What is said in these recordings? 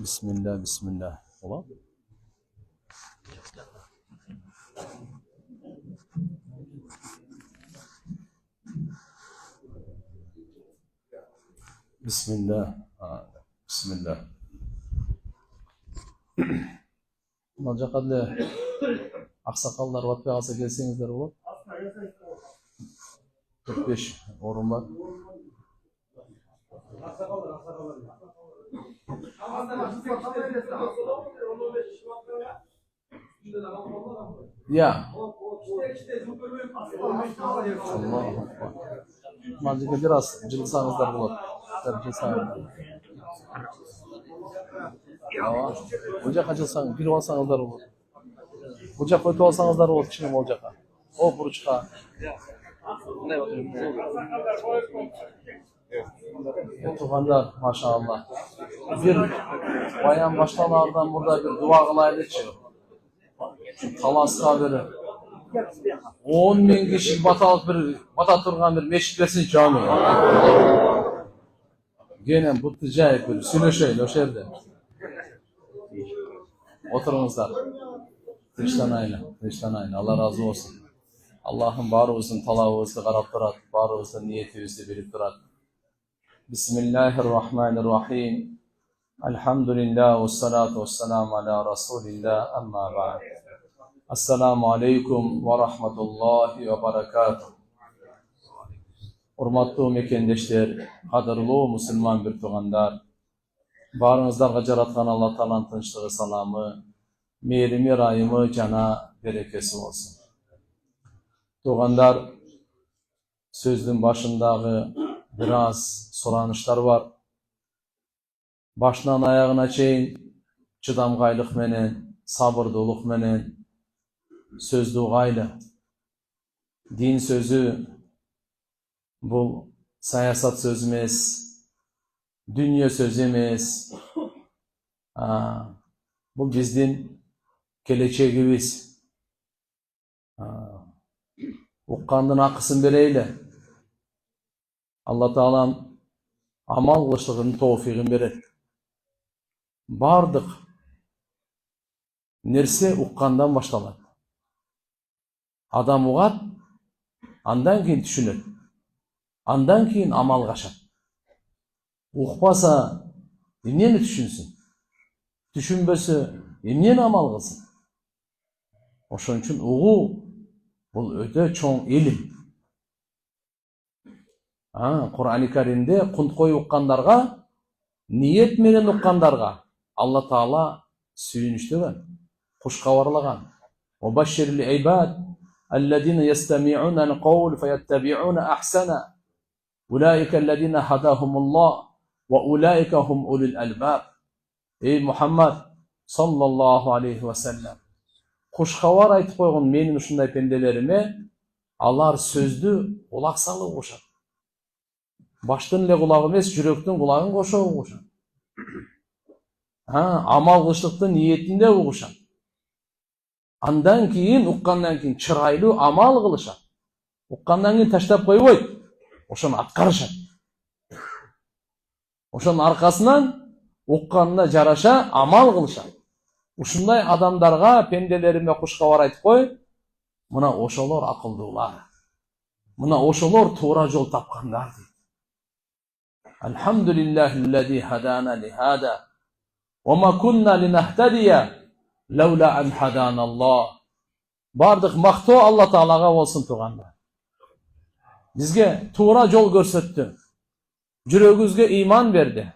Bismillah, bismillah. Ola? Bismillah. Bismillah. Mына жаққа деле ақсақалдар батпай қалса келсеңіздер болады. 45 орын бар. Ya. Allahu Akbar. Mına biraz cılsanızlar болады. Бұл жаққа жылсаңыз, келіп алсаңыздар болады. Бұл жаққа өтіп алсаңыздар болады, кішкене ол жаққа. О, бұрышқа. Туғандар, машалла. Bir bayan başlamalardan burada bir dua kılaylıçı. Talasqa bir 10.000 kişi bata turgan bir meşit versin cami. Gene bu ticayip bir söyleşeyin o şerde. Oturunuzlar. Tinçlanayın. Allah razı olsun. Allah'ın barımızın talavuzunu qarab turat, barımızın niyetimizni bilip turat. Bismillahirrahmanirrahim. Elhamdülillah ve salatu ve selamu ala Resulillah amma ba'd. Assalamu alaikum ve rahmetullahi ve barakatuh. Hurmatlı mekendeşler, qadırlı Müslüman bir tuğandar, barınızlarga jaratkan Allah Taala'nın tinçlığı, salamı, mehrimi, rayımı, cana, berekesi olsun. Tuğandar, sözün başındağı biraz soranışlar var. Başından ayağına çeyin, çıdamgaylık menen, sabırdılık menen, sözdüğayla. Din sözü, bu sayasat söz emes, dünya söz emes. Bu bizdin geleceğimiz. Uqqandın akısın bereyle. Allah Taala'm amal kılışlığının tawfiqin beret. Bardık nerse uqqandan başlalar. Adam uğat, andan keyin düşünür. Andan keyin amal kaşar. Uqpasa, emneni düşünsün? Düşünbösü, emneni amal kılsın? Oşun üçün uğu, bu öte çoğun ilim. Kur'an-ı Kerim'de kunt koyu uqqandarga, niyet menen uqqandarga Allah Taala sүйүнүштөгөн, кушкабарлagан. Mubashshiril ibad allazina yastami'una al-qawl fayattabi'una ahsana. Ulaika allazina hadahumullah ve ulaika hum ulul albab. Ey Muhammed sallallahu aleyhi ve sellem. Kuşkavar aytıp koygun menin ушундай pendelerime, alar sözdü kulak salı koşar. Baştın ile kulağı emes, жүрөктүн kulağın koşar. Amal kılışlıkta niyetinde koşar. Andan keyin, uqqandan keyin çıraylı amal kılışar. Uqqandan keyin taştap koyboyt. Oşonu atkarışar. Oşonun arkasından uqqanına jaraşa amal kılışar. Ушундай адамдарга пенделериме кушкабар айтып кой. Мына ошолор акылдуулар. Мына ошолор туура жол тапкандар дейт. Elhamdülillahillezî hadâna lihâdâ. Ve ma kunna linehtediye levla en hadânallah. Bardık maktoo Allah Taala'ga olsun tuğanlar. Bizge tuğra jol görsetdi. Жүрөгүбүzge iman berdi.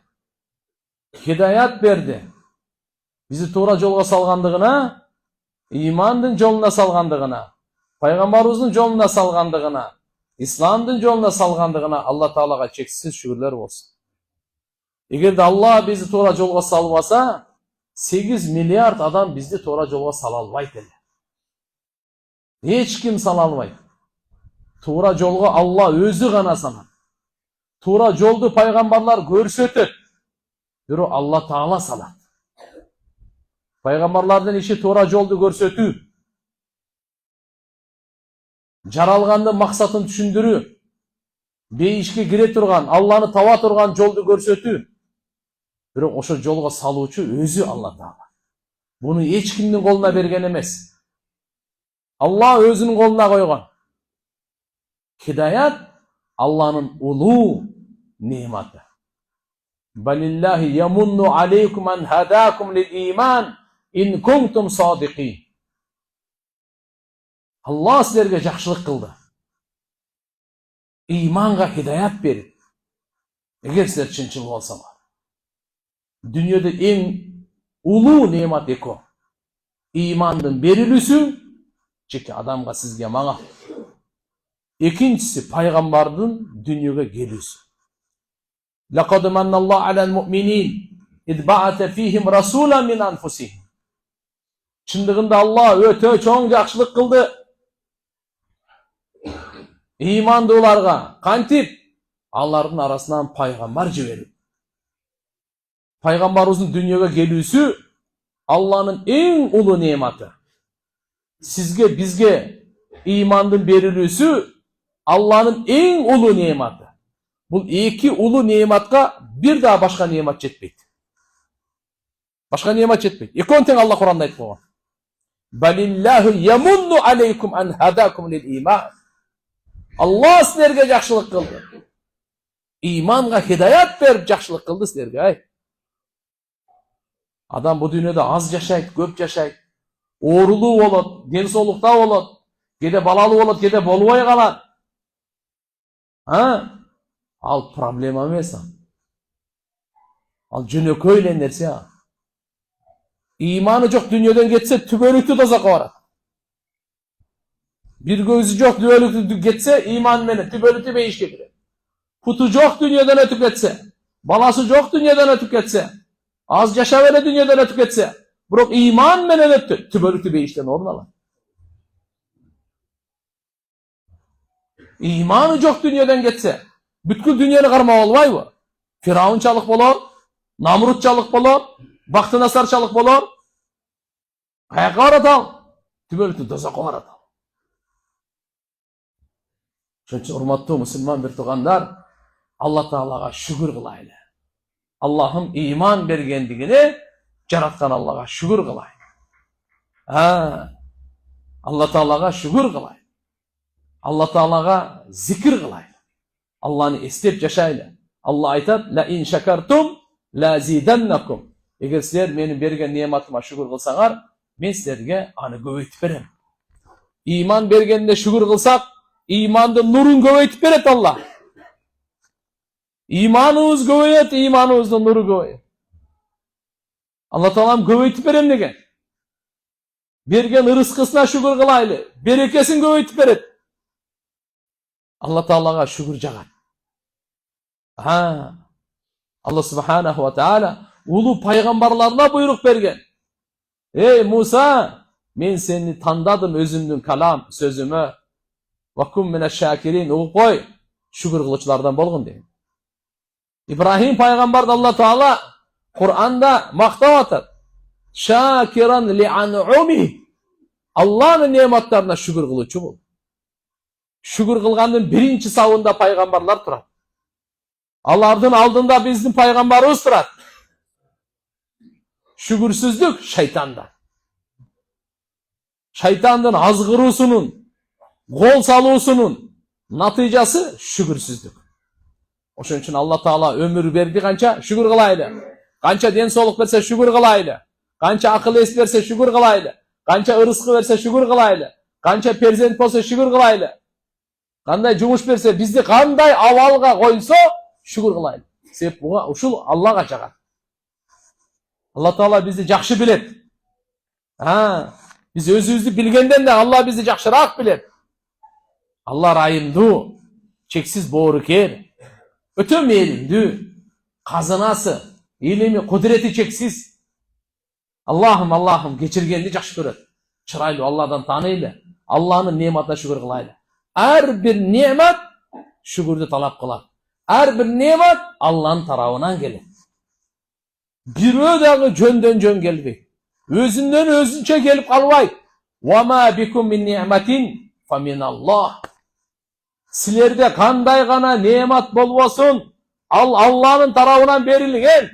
Hidayat berdi. Bizi tuğra jolga salgandığına, imandın joluna salgandığına, Peygamberimizin joluna salgandığına, İslam'dın joluna salgandığına Allah Taala'ga çeksiz şükürler olsun. Eğer de Allah bizi tuğra jolga salmasa, 8 milyard adam bizi tuğra jolga sala albayt ele. Hiç kim sala albayt. Tuğra jolga Allah özü gana salat. Tuğra joldu peygamberler görsetip, biri Allah Taala salat. Peygamberlerden işi tuğra joldu görsetүү. Жаралганды максатын түшүндүрүү. Бейишке кире турган, Алланы таба турган жолду көрсөтүү. Бирок ошо жолго салуучу өзү Алла Таала. Буну эч кимдин колуна берген эмес. Алла өзүнүн колуна койгон. Hidaят Алланын улуу нематы. Балиллахи ямунну алейкум ан хадакум лил иман ин кунтум садиқин. Алла силерге жакшылык кылды. Иманга hidaят берип, эгер силер чынчыл болсоңор. Дүйнөдө эң улуу немат эко. Имандын берилүүсү, жеке адамга, сизге, мага. Экинчиси пайгамбардын дүйнөгө келүүсү. Лaqad manna Allahu 'alal mu'minin id ba'atha fihim rasulan min anfusihim. Чындыгында Алла өтө чоң жакшылык кылды. Имандууларга кантип алардын арасынан пайгамбар жиберип. Пайгамбарыбыздын дүйнөгө келүүсү Алланын эң улуу нематы. Сизге, бизге имандын берилүүсү Алланын эң улуу нематы. Бул эки улуу нематка бир да башка немат жетпейт. Башка немат жетпейт. Экөөнү тең Алла Куранда айтып койгон. Балиллаху ямунну алейкум ан хадакум лил иман. Алла силерге жакшылык кылды. Иманга hidaят берип жакшылык кылды силерге. Адам бу дүйнөдө аз жашайт, көп жашайт. Оорулуу болот, ден соолукта болот, кеде балалуу болот, кеде болбой калат. Ал проблема эмес. Ал жөнөкөй эле нерсе. Иманы жок дүйнөдөн кетсе, түбөлүктүү тозакка барат. Бир көзү жок түбөлүктүү кетсе, иман менен түбөлүктүү бейишке кирет. Путу жок дүйнөдөн өтүп кетсе, баласы жок дүйнөдөн өтүп кетсе, аз жашап эле дүйнөдөн өтүп кетсе, бирок иман менен өттү, түбөлүктүү бейиштен орун алат. Иманы жок дүйнөдөн кетсе, бүткүл дүйнөнү кармап албайбы? Фираунчалык болор, Намрудчалык болор, Бактынасарчалык болор. Каяка барат ал? Түбөлүктүү тозакка барат. Ошон үчүн урматтуу мусулман бир туугандар, Алла Таалага шүгүр кылайлы. Аллахым иман бергендигине жараткан Аллага шүгүр кылайлы. Алла Таалага шүгүр кылайлы. Алла Таалага зикир кылайлы. Алланы эстеп жашайлы. Алла айтат: "Ла ин шакартум ла зиданнакум." Эгер силер менин берген нематыма шүгүр кылсаңар, мен силерге аны көбөйтүп берем. Иман бергенде шүгүр кылсак, имандын нурун көбөйтүп берет Алла. Иманыбыз көбөйөт, иманыбыздын нуру көбөйөт. Алла Таалам көбөйтүп берем деген. Берген ырыскысына шүгүр кылайлы. Берекесин көбөйтүп берет. Алла Таалага шүгүр жагат. Алла Субханаху ва Таала улуу пайгамбарларына буйрук берген. Эй Муса, мен сени тандадым өзүмдүн калам сөзүмө. Вакум мина шакирин, угуп кой, шүгүр кылуучулардан болгон деген. Ибрахим пайгамбарды Алла Таала Кур'анда мактап атат. Шакиран ли ан'уми. Алланын нематтарына шүгүр кылуучу бул. Шүгүр кылгандын биринчи сабында пайгамбарлар турат. Алардын алдында биздин пайгамбарыбыз турат. Шүгүрсүздүк шайтанда. Шайтандын азгыруусунун, гол салуусунун натыйжасы шүгүрсүздүк. Ошон үчүн Алла Таала өмүр берди канча шүгүр кылайлы. Канча ден соолук берсе шүгүр кылайлы. Канча акыл эс берсе шүгүр кылайлы. Канча ырыскы берсе шүгүр кылайлы. Канча перзент болсо шүгүр кылайлы. Кандай жумуш берсе, бизди кандай абалга койсо шүгүр кылайлы. Себеп буга ушул Аллага жагат. Алла Таала бизди жакшы билет. Биз өзүбүздү билгенден да Алла бизди жакшыраак билет. Алла райымдуу, чексиз боорукер, өтө мээримдүү, казынасы, илими, кудурети чексиз. Аллахым кечиргенди жакшы көрөт. Чырайлуу Алладан тааныйлы. Алланын нематына шүгүр кылайлы. Ар бир немат шүгүрдү талап кылат. Ар бир немат Алланын тарабынан келет. Бирөө дагы жөндөн жөн келбейт. Өзүнөн өзүнчө келип калбайт. Ва ма бикум мин ни'матин фа миналлах. Силерде кандай гана немат болбосун, ал Алланын тарабынан берилген.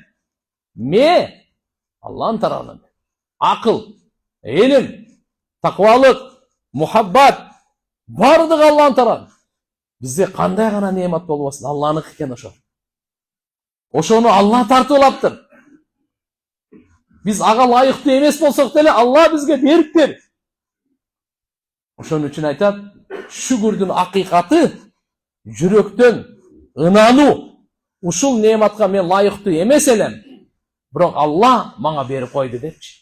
Allah'ın tarafından. Akıl, ilim, takvalık, muhabbat, bardıq Allah'ın tarafından. Bizde qanday gana nemat bolmasın, Allah'ın eken oşo. Oşonu Allah tartılaptır. Biz ağa layıklı emes bolsak dele Allah bizge beriptir. Oşonun üçün aytat, şükürdün hakikati жүрөктөн ınaну. Uşul nematка men layıklı emes elem. Biroq Allah maňa berip koydu depçi.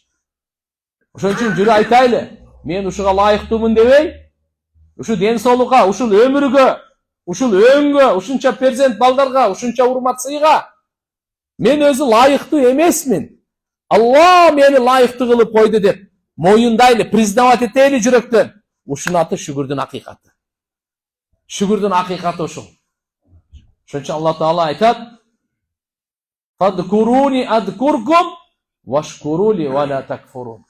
Oşon üçün jüri aytaylı. Men uşuga layıktımın debey. Uşu densolukka, uşul ömürgө, uşul öňgö, uşunça perzent baldarga, uşunça urmat sıyga. Men özü layıklı emesmin. Allah meni layıklı kılıp koydu dep. Moyundaylı, priznavat eteyli jüröktön. Uşun atı şükürdün hakikati. Şükürdün hakikati uşul. Şunun için Allah Teala aytat. Fadkuruni adkurkum vaşkuruli ve la takfurun.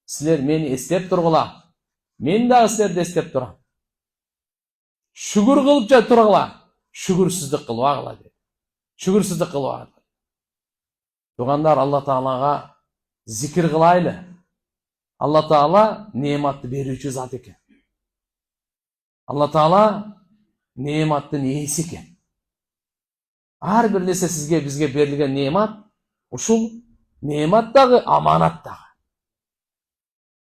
Sizler meni eslep turgula. Men de sizlerdi eslep turam. Şükür kılıpça turgula. Şükürsüzlük kılbagıla dedi. Şükürsüzlük kılbagıla. Tuğanlar Allah Teala'ga zikir kılaylı. Allah Teala nematты berүүчү zat eken. Allah Teala nemattın iyisi eken. Har bir nese sizge bizge berilgen nemat, uşul nemat dagı amanat dagı.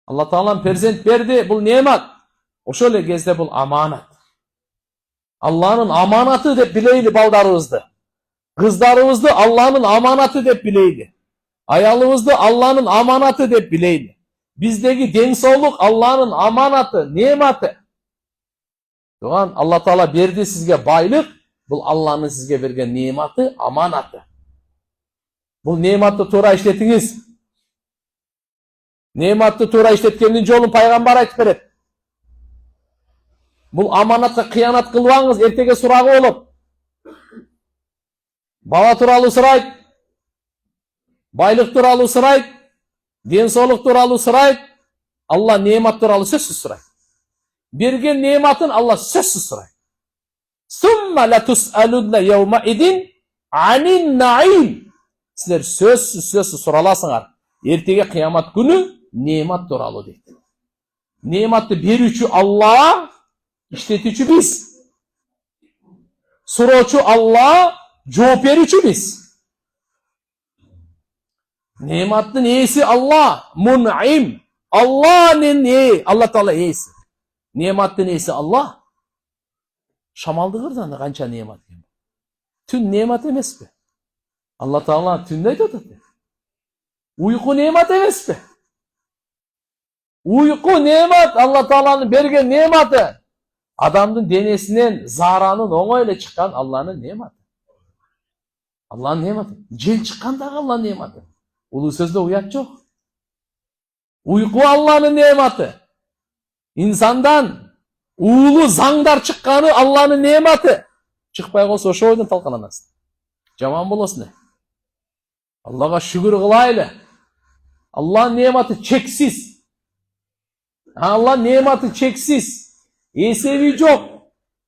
Allah Teala perzent berdi, bul nemat. Oşol gezde bul amanat. Allah'ın amanatı dep bileyli baldarыбызды. Kızlarımızdı Allah'ın amanatı dep bileyli. Ayalımızdı Allah'ın amanatı dep bileyli. Bizdeki densoluk Allah'ın amanatı, nematı. Doğan Allah Teala berdi sizge baylık, bu Allah'ın sizge bergen nematı, amanatı. Bu nematı toora işletiniz. Nematı toora işletkenin jolun paygambar aytıp beret. Bu amanatka kıyanat kılbaňyz, ertege suragı olup. Bala turalуу surayt, baylık turalуу surayt, densoluk turalуу surayt, Allah nemat turalуу sözsüz surayt. Bergen nematın Allah sözsüz surayt. Summa latus'alunna yawma idin anin na'im. Sizler sözsüz suralasыңар. Ertege kıyamat günü nemat turalуу deydi. Nematты berүүчү Allah, işletүүчү biz. Suroочу Allah, жооп берүүчү biz. Nemattın iyisi Allah, mun'im. Allah'ın iyi, Allah Teala iyisi. Nemattın iyisi Allah. Şamaldı kırdan kança nemat. Tün nemat emes mi? Allah Teala tünde aytadı. Uyku nemat emes mi? Uyku nemat, Allah Teala'nın bergen nematı. Adamdın denesinden zaranın oňoýla çıkan Allah'ın nematı. Allah'ın nematı. Jel çıkkandağı Allah'ın nematı. Ulu sözde uyat yok. Uyku Allah'ın nematı. İnsandan uulu zangdar çıkkanı Allah'ın nematı. Çıkpay bolsa oşo oydan talkalanasın. Jaman bolasın. Allah'a şükür kılaylı. Allah'ın nematı çeksiz. Allah'ın nematı çeksiz. Esevi yok.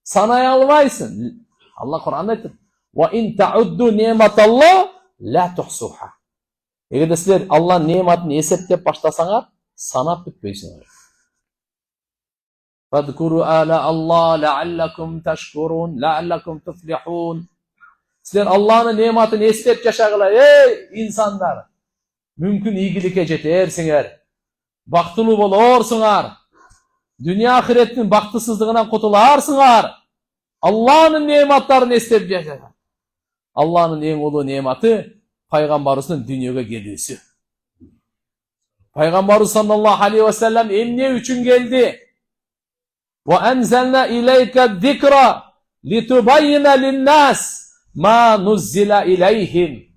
Sanay albaysın. Allah Kur'an'da aytır. Ve in ta'uddu ni'matallah la tuhsuha. Eğer sizler Allah'ın nematını eseplep başlasaňar, sanap bitpeysiňer. Fadkuru ala Allah la'allakum tashkurun, la'allakum tuflihun. Sizler Allah'ın nematını eslep yaşagılar. Ey insanlar! Mümkün iyilikке jetersiňer. Baktılı bolorsuňar. Dünya ahiretinin baktısızlığından kutularsıňar. Allah'ın nematlarını eslep yaşagılar. Allah'ın en ulu nematı Peygamberimizdin dünyaga gelýüsü. Peygamberimiz sallallahu aleyhi ve sellem emne üçün geldi? Ve enzelna ileyke zikra litubayyina linnas ma nuzzila ileyhim.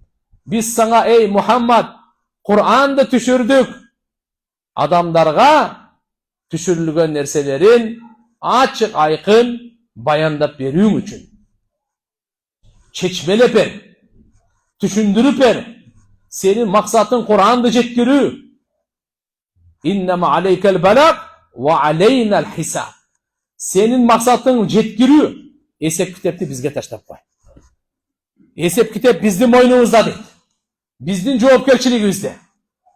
Biz sana ey Muhammed Kur'an'da düşürdük. Adamlarga düşürülgen nerselerin açık aykın bayandap berүүň üçün. Çeçmelep ber. Düşündürüp ber. Senin maksatın Kur'an'da jetkirүү. İnnema aleykel belag ve aleynel hisab. Senin maksatın jetkirүү. Esep kitapты bizge taşlap koy. Esep kitap bizning moýnubuzda deydi. Bizdin жоопкерчилигибизде.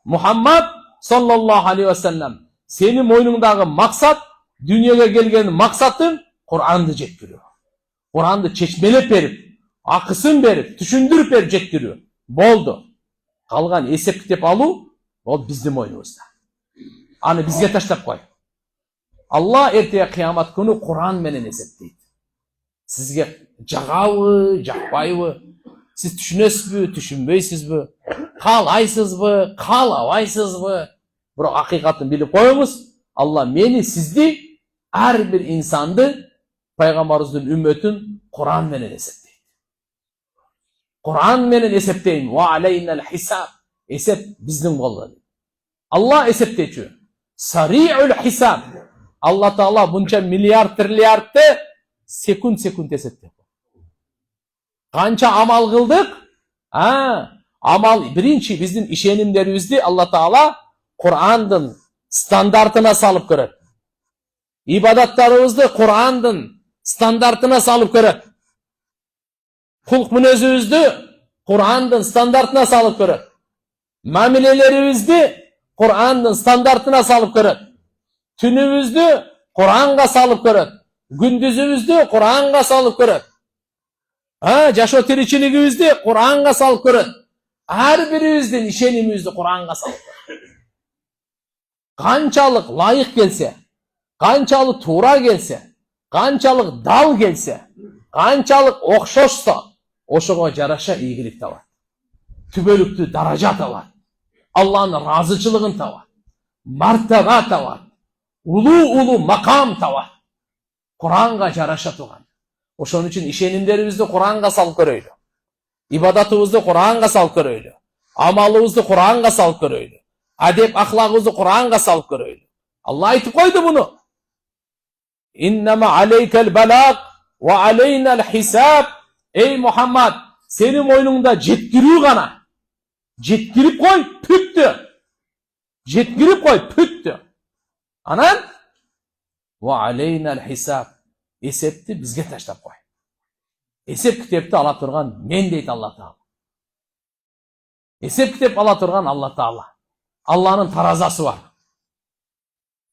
Muhammad sallallahu aleyhi ve sellem senin moynundagы maksat, dünyaya gelgen maksatıň Kur'an'ды jetkiriyor. Kur'an'ды çeşmelep berip, akısın berip, düşündürüp berip jetkiriyor. Boldu. Kalgan esep kitep aluu, o bizdin moynubuzda. Anı bizge taşlap koy. Allah erteye kıyamat günü Kur'an menen esepleydi. Sizge jagabı, jakpayбы, siz düşünesizbi, düşünbeysizbi, kalaysızbı, kalabaysızbı. Bırak hakikatini bilip koyunuz. Allah meni, sizdi, her bir insandı, Peygamberimizin ümmetin Kur'an menen esepleydi. Kur'an menen esepleyin. Ve aleynel hisab. Esep bizden boldu. Allah esepleyici. Sari'ul hisab. Allah Teala bunca milyar trilyardı sekund esepleyici. Kança amal kıldık? Amal birinci bizim işenimlerimizdi Allah Teala Kur'an'dın standartına salıp koyar. İbadatlarımızdı Kur'an'dın standartına salıp koyar. Kulk münözümüzdü Kur'an'dın standartına salıp koyar. Mamilelerimizdü Kur'an'dın standartına salıp koyar. Tünümüzdü Kur'an'a salıp koyar. Gündüzümüzdü Kur'an'a salıp koyar. Jaşo tirikçiligibizdi Kur'an'a salıp koyar. Her birimizdin işenimizdi Kur'an'a salıp koyar. Kançalık layık gelse, kançalık tuğra gelse, kançalık dal gelse, kançalık okşoşsa, oşoğa jaraşa iyilik de var. Tübölüktü daraja da var. Allah'ın razıçılığın da var. Martaba da var. Ulu makam da var. Kur'an'a jaraşa tuğan. Oşonun için işenimlerimizde Kur'an'a salıp koyar. İbadatımızda Kur'an'a salıp koyar. Amalımızda Kur'an'a salıp koyar. Adep ahlakımızı Kur'an'a salıp koyar. Allah aytıp koydu bunu. İnnema aleykel belag ve aleynel hisab. Ey Muhammed, senin moynunda jetkiriyor gana. Jetkirip koy, püttü. Jetkirip koy, püttü. Anan? Ve aleynel hisab. Esepti bizge taşlap koy. Esep kitepti ala turgan men deydi Allah Teala. Esep kitep ala turgan Allah Teala. Allah'ın tarazası var.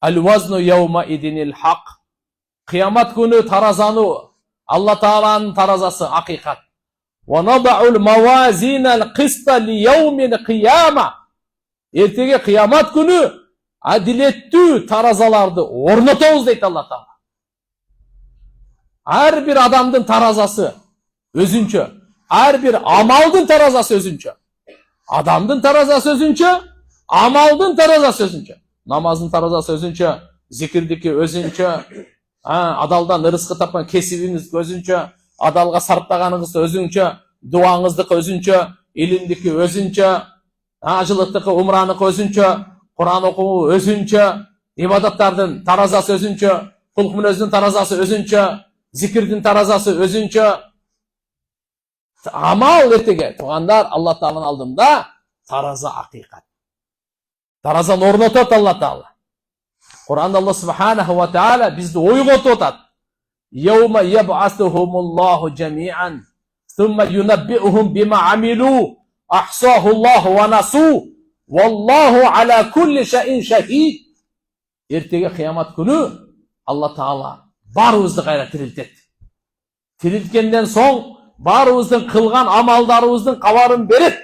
El-vaznu yevme idinil hak. Kıyamet günü tarazanı Allah Teala'nın tarazası hakikat. Ve nada'ul mavazinel qista li yevmil kıyama. Ertege kıyamet günü adiletli tarazalardı ornatağız deydi Allah Teala. Her bir adamdın tarazası özünçö. Her bir amaldın tarazası özünçö. Adamdın tarazası özünçö. Amaldın tarazası özünçö. Namazın tarazası özünçö. Zikirdiki özünçö. Adaldan rızkı tapan kesibiniz özünçö. Adalga sarptaganыңыз özünçö. Duanızdık özünçö. İlimdiki özünçö. Ajılıktıkı umranık özünçö. Kur'an okumu özünçö. İbadatlardın tarazası özünçö. Kulk münözün tarazası özünçö. Zikirdin tarazası özünçö. Amal ertege. Tuğanlar Allah Teala'nın aldığında taraza hakikat. Tarazan ornatot Allah Teala. Kur'an'da Allah Subhanahu ve Teala bizde oygot otat. Yevme yeb'asuhumullahu cemi'an. Thumma yunabbi'uhum bima amilu. Ahsahullahu ve nasu. Wallahu ala kulli şeyin şehid. Ertege kıyamet günü Allah Teala barımızды kayra tiriltet. Tiriltkenden soň barımыздın kılgan amaldarımыздın kabarın berip.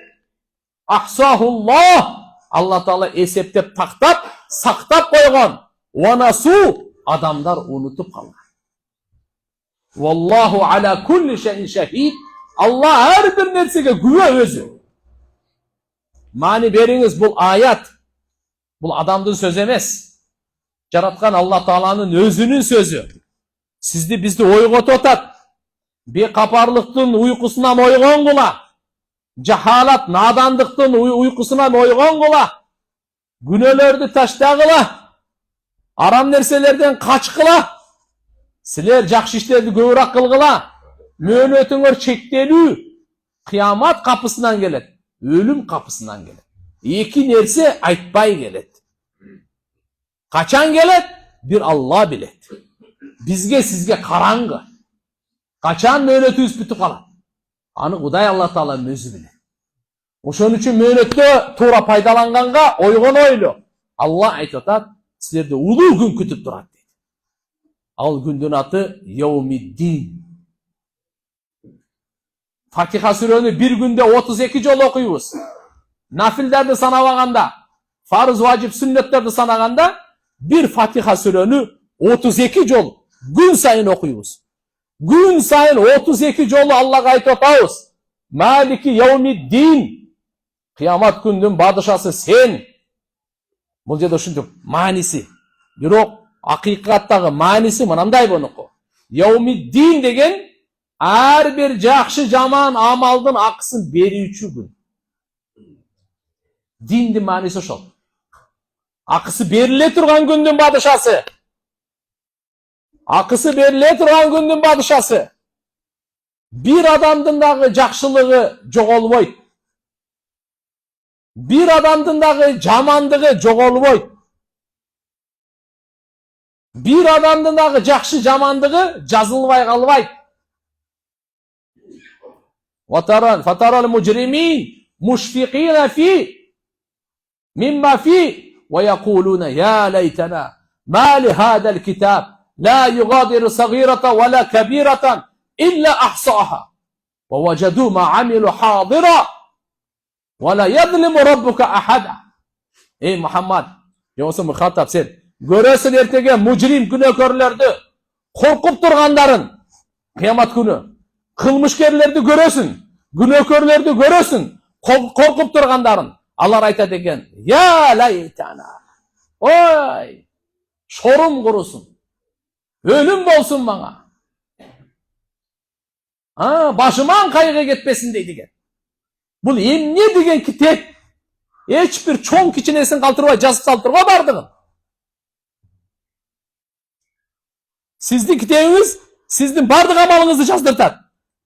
Ahsahullah. Allah Teala eseptep taktap, saktap koygan. Ve nasu. Adamlar unutup kalgan. Wallahu ala kulli şeyin şehid. Allah her bir nersege güve özü. Mani beriniz bu ayat. Bu adamdın söz emes. Jaratkan Allah Teala'nın özünün sözü. Sizdi bizdi oygot otat. Bir kaparlıktın uykusundan oygon kula. Jahalat, nadandıktın uykusundan oygon kula. Günölerdi taştagıla. Aram nerselerden kaçkıla. Siler jakşı işlerdi köbürak kılgıla. Möhnötüңөр çektelүү. Kıyamat kapısından gelet. Ölüm kapısından gelet. İki nerse aytpay gelet. Kaçan gelet? Bir Allah bilet. Bizge sizge karangı. Kaçan möhnötüңüz бүтүп kalat. Anı Kuday Allah Teala'nın özü bilet. Ошон үчүн мөөнөттө туура пайдаланганга ойгон ойло. Алла айтып атат, силерди улуу күн күтүп турат дейт. Ал күндүн аты Яумиддин. Фатиха сүрөнү bir күндө 32 жолу окуйбуз. Нафилдерди санабаганда, фарыз, важип, сүннөттөрдү санаганда, bir Фатиха сүрөнү 32 жол күн сайын окуйбуз. Gün сайын 32 жолу Аллага айтып атабыз. Малики Яумиддин. Кыямат күндүн бадышасы сен. Бул жерде ушинтип мааниси. Бирок акыйкаттагы мааниси мынандай бунуку. Яумиддин деген ар бир жакшы жаман амалдын акысын берүүчү күн. Диндин мааниси ошол. Акысы бериле турган күндүн бадышасы. Акысы бериле турган күндүн бадышасы. Bir адамдын дагы жакшылыгы жоголбойт. Bir адамдын дагы жамандыгы жоголбойт. Bir адамдын дагы жакшы жамандыгы жазылбай калбайт. Фатарал мужримин мушфиқина фи мимма фи ва якулуна я лайтана ма ли хадал китаб لا يغادر صغيرة ولا كبيرة إلا أحصاها ووجدوا ما عملوا حاضرا ولا يظلم ربك أحدا. Ey Muhammed, Josun Muhattab sen görösün ertege mujrim günökörlerdi, korkup turganların kıyamat günü. Kılmışkerlerdi görösün, günökörlerdi görösün, korkup turganların. Allah ayta degen, ya laytana. Oy, şorum kurusun. Ölüm bolsun bana. Başıman kaygı gitmesin deydigen. Бұл эмне деген китеп? Эч бир чоң кичинесин калтырбай жазып салып бардыгын. Сиздин китебиңиз сиздин бардык амалыңызды жаздыртат.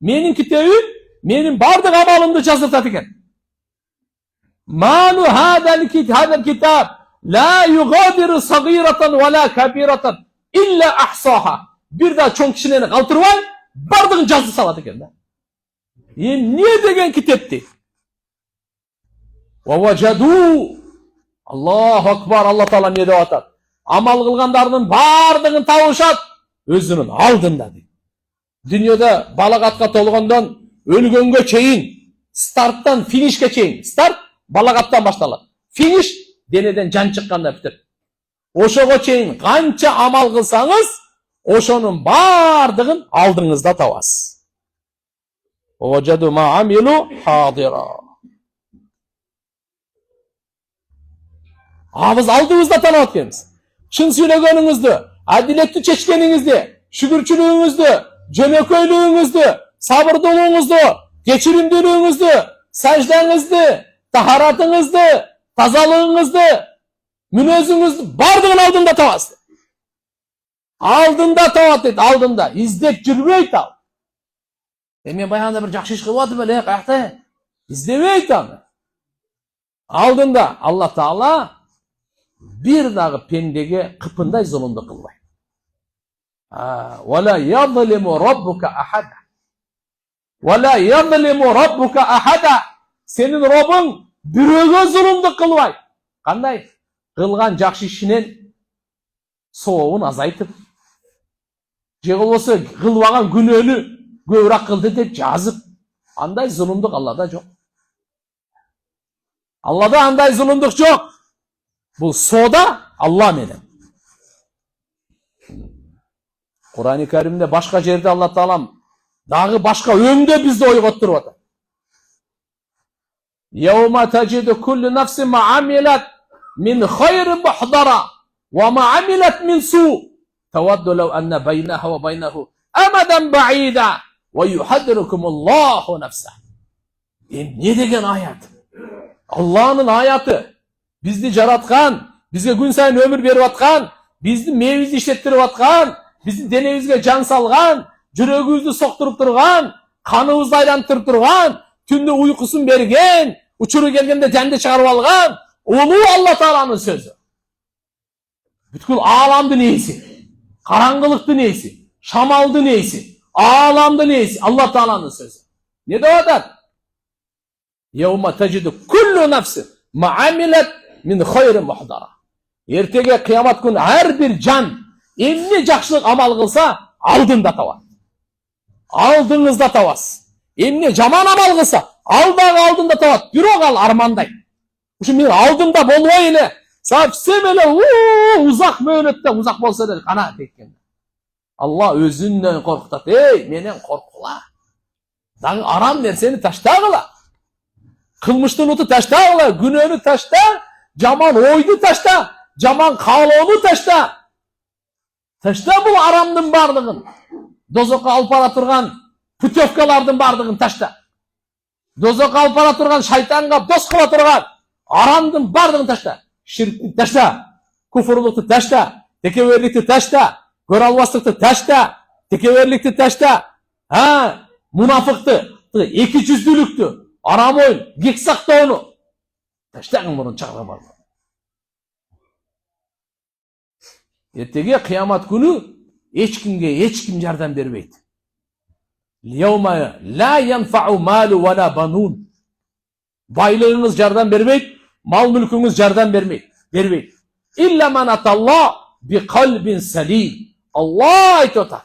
Менин китебим менин бардык амалымды жаздыртат экен. Ману хадал китаб ла югадиру сагирatan вала кабирatan илля ахсаха. Бир да чоң кичинени калтырбай бардыгын жазып салат экен да. Эмне деген китепти? وَوَجَدُوا Allahu Akbar, Allah Taala ne деп атат? Амал кылгандардын бардыгын табышат өзүнүн алдында дейт. Дүйнөдө балагатка толгондон өлгөнгө чейин, старттан финишке чейин. Старт балагаттан башталат. Финиш денеден жан чыкканда бүтөт. Ошого чейин канча амал кылсаңыз, ошонун бардыгын алдыңызда табасыз. وَوَجَدُوا مَا عَمِلُوا حَاضِرًا. Абыз алдыңызда танып аткенбиз. Чын сүйлөгөнүңүздү, адилеттүү чечкениңизди, шүгүрчүлүгүңүздү, жөнөкөйлүгүңүздү, сабырдуулугуңузду, кечиримдүүлүгүңүздү, саждаңызды, тахаратыңызды, тазалыгыңызды, мүнөзүңүздү бардыгын алдында табасыз. Алдында табат дейт, алдында. Издеп жүрбөйт ал. Мен баягында бир жакшы иш кылып атып эле, каякта? Издебейт аны. Алдында Алла Таала bir dagı pendege kıpınday zulümdü kılbay. وَلَا يَظْلِمُ رَبُّكَ أَحَدًا. وَلَا يَظْلِمُ رَبُّكَ أَحَدًا. Senin Rabbin büröge zulümdü kılbay. Kanday? Kılgan jakşı işinin soğuğun azaytıp, je bolsa kılbagan günönü köbürak kıldı dep жазып, anday zulümdük Allah'da yok. Allah'da anday zulümdük yok. Bu soda Allah menен. Kur'an-ı Kerim'de başka yerde Allah Teala dagı başka öňde bizde oygotturup atar. Yevma tacidu kullu nefsin ma amilat min hayrin muhdara ve ma amilat min su tewaddu lev enne beyneha ve beynehu amadan ba'ida ve yuhaddirukumullahu nefsah. Ne degen ayet? Allah'ın ayatı. Bizni jaratkan, bizge gün sayın ömür berip atkan, bizni meyvizni işlettirip atkan, bizni denebizge can salgan, жүрөгүбүздү соктуруп турган, каныбызды айлантырып турган, түндө уйкусун берген, учуру келгенде жанды чыгарып алган, улуу Алла Тааланын сөзү. Бүткүл ааламдын ээси, караңгылыктын ээси, шамалдын ээси, ааламдын ээси Алла Тааланын сөзү. Не деп атат? Yevma tajidu kullu nafsin ma amilat min khayrin muhdara. Ertege kıyamet günü her bir can emne жақсылық amal kılsa aldında tavat. Aldığınızda tavas. Emne жаман amal kılsa aldında tavat. Бирок ал армандай. Uşu men aldımda bolбой эле. Совсем эле uzak möөнөттө uzak bolsa да канаат эткен. Allah özünden korkutat. Ey menen korkula. Dagы aram nerseni taştagıla. Kılmıştın otu taştagıla. Günöөнү taşta. Жаман ойду taşta. Жаман каалоону taşta. Taşta bu aramdын бардыгын. Dozokka алып бара турган путевкалардын бардыгын taşta. Dozokka алып бара турган шайтанга дос кыла турган aramdын бардыгын taşta. Şirkti taşta. Kufurluktu taşta. Tekeverlikti taşta. Göre albastыкты taşta. Tekeverlikti taşta. Ha, munafıktı. İki yüzlülüktü. Aram oyun. Gitsakta onu. Taştağın bunu çağıramaz. Ertege kıyamet günü hiç kim yardım bermeydi. Liyevme la yenfa'u malu ve la banun. Baylığınız yardım bermeydi. Mal mülkünüz yardım bermeydi. İlla man atallah bi kalbin salim. Allah aytota.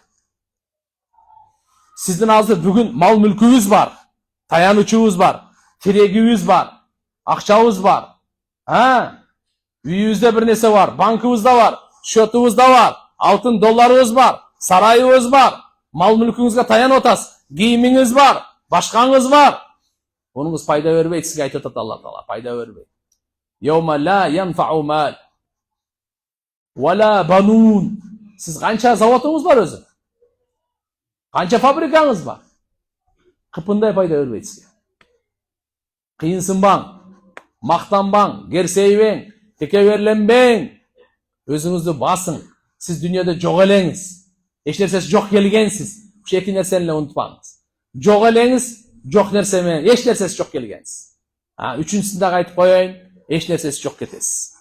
Sizin hazır bugün mal mülkünüz var. Tayanıcınız var. Tireginiz var. Akçanız var. Ha? Üyünüzde bir nese var. Bankınızda var. Şötünüzde var. Altın dolarınız var. Sarayınız var. Mal mülkünüzge tayan otas. Giyiminiz var. Başkanınız var. Onunuz payda vermeydi. Size aytata Allah Teala. Payda vermeydi. Yevme la yenfa'u mal. Ve la banun. Siz kança zavatunuz var özü. Kança fabrikanız var. Kıpınday payda vermeydi size. Kıyınsınban. Maqtanban. Gerseyben. Tekeverlenben. Özünüzü basın. Siz dünyada жоқ eleniz. Eş nersesi жоқ kelgensiz. Şu iki nersenle unutmanız. Жоқ eleniz, жоқ nersemen. Eş nersesi жоқ kelgensiz. Ha, üçüncüsünde aytıp koyayım. Eş nersesi жоқ ketesiz.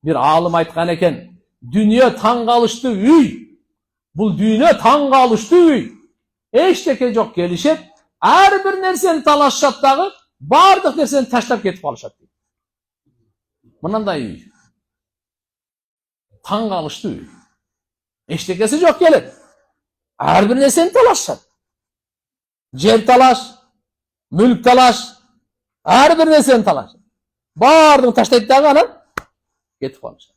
Bir alım aytkan eken. Dünya taң kalıştı üy. Bu dünya taң kalıştı üy. Eş teke жоқ kelişet. Her bir nerseni talaşşatdağı bardıq nerseni taşlap ketip alışat. Mınanday üy. Taң kalıştı üy. Eştekesi жоқ kelip. Her bir nerseni talaşşat. Jer talaş. Mülk talaş. Her bir nerseni talaş. Bardığın taşlayıpdağı anan ketip alışat.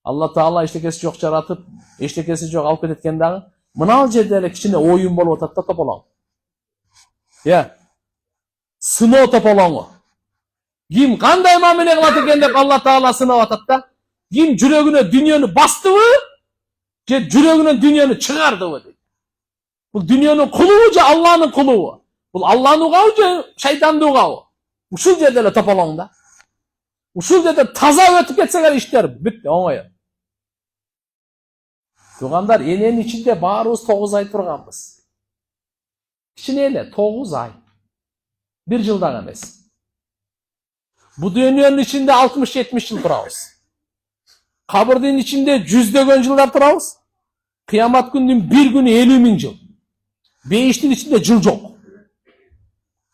Allah Teala eştekesi жоқ жаратып, eştekesi жоқ alып ketкен дағы, мынау жерде эле кичине ойын болуп атат да тополоң. Я. Сыноо тополоңу. Ким кандай мамиле кылат экен деп Алла Таала сынап атат да. Ким жүрөгүнө дүнүйөнү бастыбы, же жүрөгүнөн дүнүйөнү чыгардыбы дейт. Бул дүнүйөнүн кулубу же Алланын кулубу? Бул Алланын угабы же шайтандын угабы? Ушул жерде эле тополоң да. Ушул жерде таза өтүп кетсеңер иштер бүттү, оңой. Тугандар, эненин ичинде баарыбыз 9 ай турганбыз. Кичине эле 9 ай. 1 жылдан эмес. Bu dünyanın içinde 60-70 yıl turabız. Kabırdın içinde yüzdөгөн yıllar turabız. Kıyamet gününün bir günü 50.000 yıl. Beyiştin içinde yıl yok.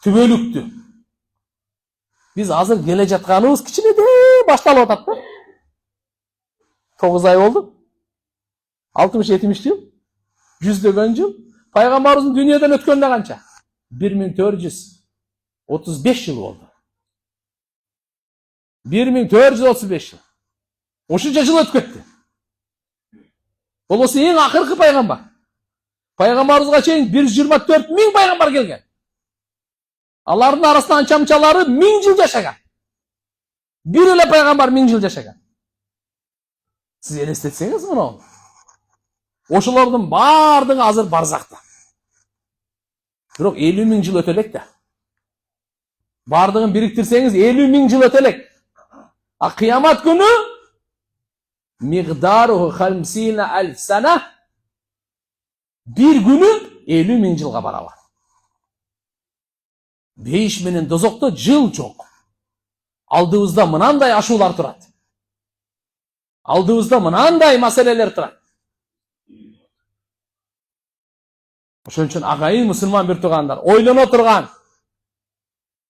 Tübölüktü. Biz hazır gele жатканыбыз кичине de baştalып atat da. 9 ay oldu. 60-70 yıl. Yüzdөгөн yıl. Paygambarımızın dünyadan ötkönde kança? 1435 yıl oldu. 1435 yıl. Oşunca yıl ötüp ketти. Bolosу eң akırkı paygambar. Paygambarımızga чейин 124.000 paygambar kelgen. Алардын арасында анча-мынчалары 1000 yıl жашаган. Bir эле paygambar 1000 yıl жашаган. Siz elестетсеңиз муну. Ошолордун бардыгы азыр барзакта. Бирок 50.000 yıl өтө элек да. Бардыгын бириктирсеңиз 50.000 yıl өтө элек. Kıyamet günü miqdaruhu 50.000 sene bir günü 50.000 yılga barabar. Beyиш менен dozokta yıl çok. Aldığımızda mınanday aşular turat. Aldığımızda mınanday meseleler turat. Oşun üçün agayın Müslüman bir tuğanlar. Oylana oturgan.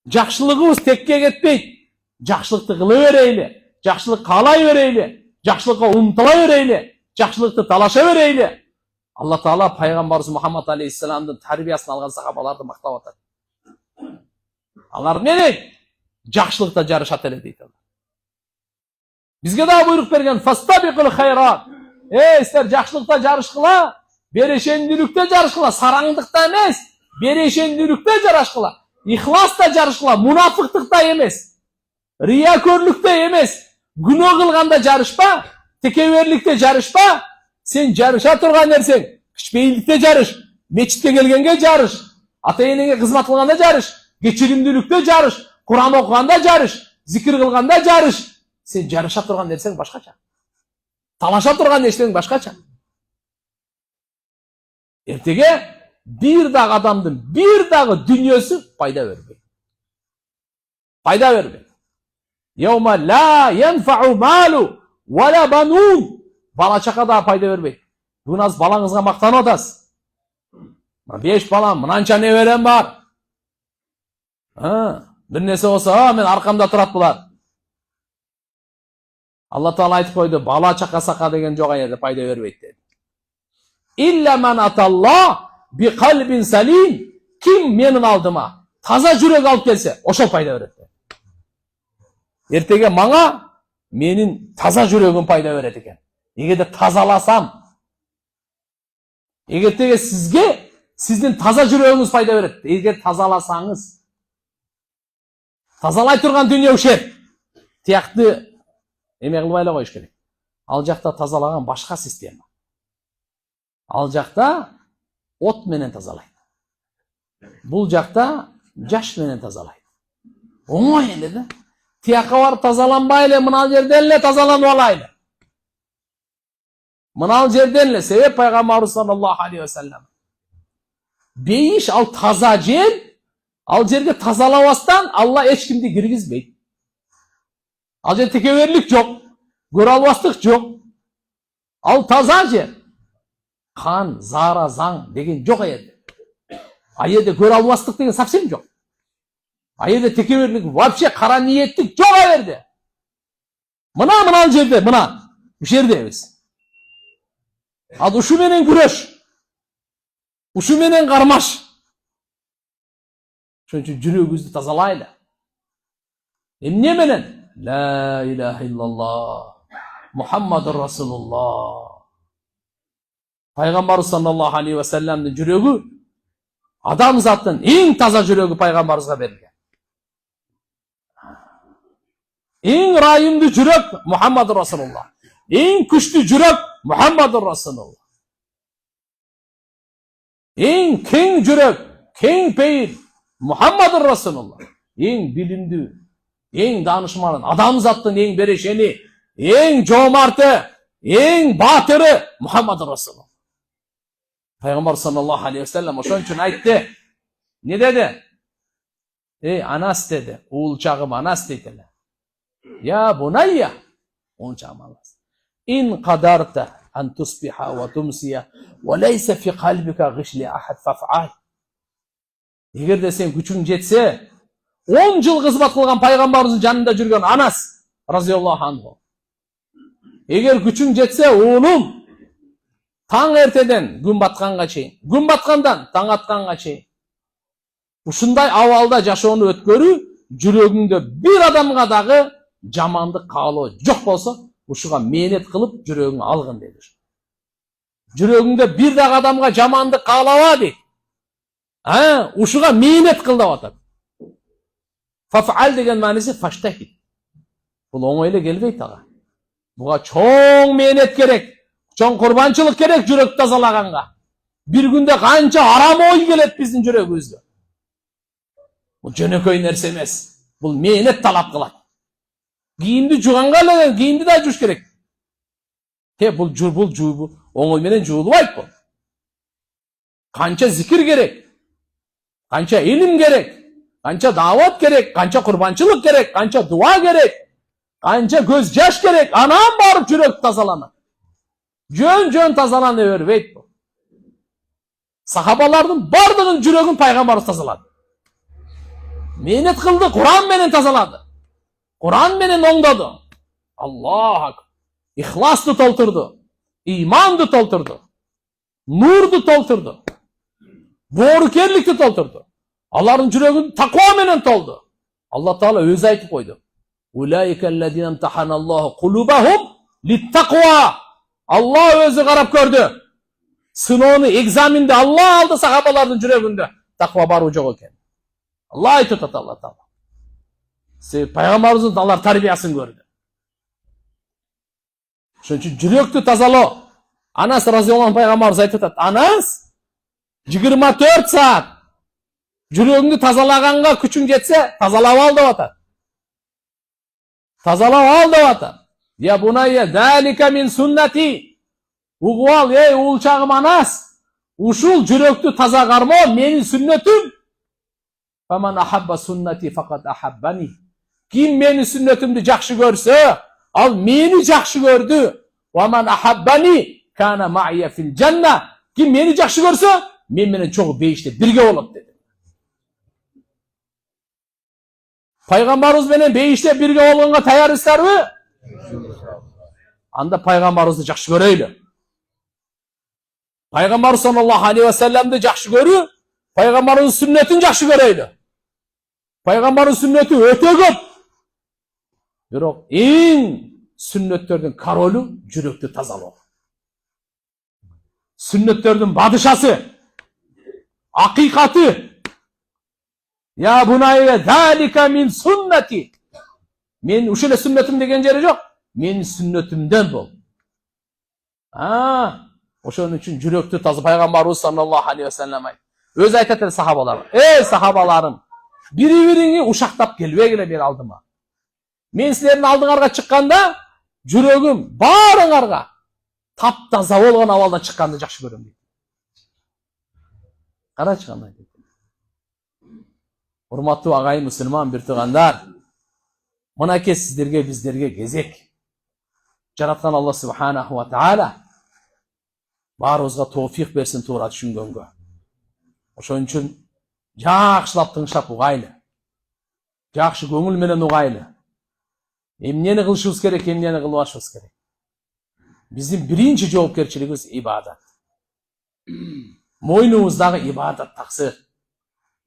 Жакшылыгыбыз текке кетпейт. Жакшылыкты кыла берейли, жакшылык каалай берейли, жакшылыкка умтула берейли, жакшылыкты талаша берейли. Алла Таала пайгамбарыбыз Мухаммад алейхиссаламдын тарбиясын алган сахабаларды мактап атат. Алар не дейт? Жакшылыкта жарышат эле дейт. Бизге да буйрук берген фастабикул хайрат. Силер жакшылыкта жарышкыла, берешендүүлүктө жарышкыла, сараңдыкта эмес, берешендүүлүктө жарышкыла, ихласта жарышкыла, мунафыктыкта эмес, риякөрлүктө эмес, күнөө кылганда жарышпа, текеберликте жарышпа. Сен жарыша турган нерсең кичпейиликте жарыш, мечитке келгенге жарыш, ата-энеңе кызмат кылганда жарыш, кечиримдүүлүктө жарыш, Куран окуганда жарыш, зикир кылганда жарыш. Сен жарыша турган нерсең башкача. Талаша турган нерсең башкача. Эртеге бир дагы адамдын бир дагы дүньөсү пайда бербейт. Пайда бербейт. Yawma la yanfa'u malu wala banun. Бала чака да пайда бербейт. Бүгүн аз балаңызга мактанып атасыз. 5 балам, мынанча неберем бар. Бир нерсе болсо, мен аркамда турат булар. Алла Таала айтып койду, бала чака сака деген жок жерде пайда бербейт dedi. Illa man atallah bi qalbin salim. Kim менин алдыма таза жүрөк алып келсе, ошол пайда берет. Эртеге мага менин таза жүрөгүм пайда берет экен. Эгерде тазаласам, эгерде сизге сиздин таза жүрөгүңүз пайда берет. Эгер тазаласаңыз, тазалай турган дүньө ушет. Тиякты эме кылбай эле коюш керек. Ал жакта тазалаган башка система. Ал жакта от менен тазалайт. Бул жакта жаш менен тазалайт. Оңой эле да. Тияка барып тазаланбай эле, мына жерден эле тазаланып алайлы. Мына жерден эле себеп пайгамбарыбыз саллаллаху алейхи ва саллям. Бейиш ал таза жер, ал жерге тазалабастан Алла эч кимди киргизбейт. Ал жерде текеберлик жок, көрө албастык жок. Ал таза жер. Кан, зара, заң деген жок жерде. А жерде көрө албастык деген совсем жок. А жерде текеберлик, вообще кара ниеттик жок жерде. Мына жерде, мына ушу жердебиз. Ал ушу менен күрөш, ушу менен кармаш. Ошон үчүн жүрөгүбүздү тазалайлы. Эмне менен? La ilaha illallah Muhammadur Rasulullah. Пайгамбарыбыз саллаллаху алейхи ва салламдын жүрөгү адам заттын эң таза жүрөгү пайгамбарыбызга берилген. Эң райымдуу жүрөк Muhammadur Rasulullah. Эң күчтүү жүрөк Muhammadur Rasulullah. Эң кең жүрөк, кең пейил Muhammadur Rasulullah. Эң билимдүү, эң данышман, адам заттын эң берешени, эң жомарты, эң батыры Muhammadur Rasulullah. Пайгамбар саллаллаху алейхи ва саллям ошон үчүн айтты. Не деди? Анас деди. Уулчагым Анас дейт эле. Я бунайя. Уулчагым Анас. Ин qadarta an tusbiha wa tumsiya wa laysa fi qalbika ghish li ahad faf'al. Эгерде сен күчүң жетсе, 10 жыл кызмат кылган пайгамбарыбыздын жанында жүргөн Анас разияллаху анху. Эгер күчүң жетсе, уулум, таң эртеден күн батканга чейин, күн баткандан таң атканга чейин ушундай абалда жашоону өткөрүү, жүрөгүңдө бир адамга дагы жамандык каалоо жок болсо, ушуга мээнет кылып жүрөгүңдү алгын деди. Жүрөгүңдө бир дагы адамга жамандык каалаба дейт. Ушуга мээнет кыл деп атат. Фаф'ал деген мааниси фаштахид. Бул оңой эле келбейт ага. Буга чоң мээнет керек. Чоң курбанчылык керек жүрөк тазалаганга. Бир күндө канча арам ой келет биздин жүрөгүбүзгө. Бул жөнөкөй нерсе эмес. Бул мээнет талап кылат. Кийимди жуганга эле кийимди да жууш керек. Бул жуу оңой менен жуулубайт бул. Канча зикир керек. Канча илим керек. Канча дават керек, канча курбанчылык керек, канча дуа керек, канча көз жаш керек. Анан барып жүрөк тазаланат. Жөн тазалана бербейт бул. Сахабалардын бардыгын жүрөгүн пайгамбарыбыз тазалады. Mehnet kıldı, Kur'an menen tazaladı. Kur'an menen oңдоду. Allah akbar. İhlasты толтурду. İmanды толтурду. Nurdu толтурду. Boorukерlikti толтурду. Алардын жүрөгүн таква менен толду. Allah Taala өзү айтып койду. Ulaikellezine imtahanallahu kulubahum littaqwa. Allah өзү карап көрдү. Сыноону, экзаминди Allah алды сахабалардын жүрөгүндө. Таква баруу жок экен. Allah айтып атат Allah Taala. Пайгамбарыбыздын алар тарбиясын көрдү. Ошон үчүн жүрөктү тазалоо. Анас разияллаху пайгамбарыбыз айтып атат. Анас 24 saat жүрөгүңдү тазалаганга күчүң жетсе, тазалап ал деп атат. Тазалап ал деп атат. Я бунайя залика мин суннати. Угуп ал, ey уулчагым Анас, ушул жүрөктү таза кармоо менин сүннөтүм. Фаман ахабба суннати факат ахаббани. Ким менин сүннөтүмдү жакшы көрсө, ал мени жакшы көрдү. Ваман ахаббани кана ма'ия фил жанна. Ким мени жакшы көрсө, мен менен чогуу бейиште бирге болот деди. Пайгамбарыбыз менен бейиште бирге болгонго таярсыздарбы? Анда пайгамбарыбызды жакшы көрөйлү. Пайгамбар саллаллаху алейхи ва салламды жакшы көрүү, пайгамбарыбыздын сүннөтүн жакшы көрөйлү. Пайгамбарыбыздын сүннөтү өтө көп. Бирок эң сүннөттөрдүн королу жүрөктү тазалоо. Сүннөттөрдүн бадышасы, акыйкаты. Я бунайя залика мин суннати. Мен ушул сүннөтүм деген жери жок. Менин сүннөтүмдөн бол. Ошон үчүн жүрөктү таза пайгамбарыбыз саллаллаху алейхи ва саллам айтты. Өзү айтат эле сахабаларга. Эй сахабаларым, бири-бириңи ушактап келбегиле бери алдыма. Мен силердин алдыңарга чыкканда, жүрөгүм баарыңарга таптаза болгон абалда чыкканды жакшы көрөм дейт. Карачы кандай дейт. Урматтуу агайын мусулман бир туугандар, мынакей сиздерге биздерге кезек. Жараткан Алла субханаху ва таала баарыбызга тоофик берсин туура түшүнгөнгө. Ошон үчүн жакшылап тыңшап угайлы. Жакшы көңүл менен угайлы. Эмнени кылышыбыз керек, эмнени кылбашыбыз керек. Биздин биринчи жоопкерчилигибиз ибадат. Мойнуңуздагы ибадат таксы.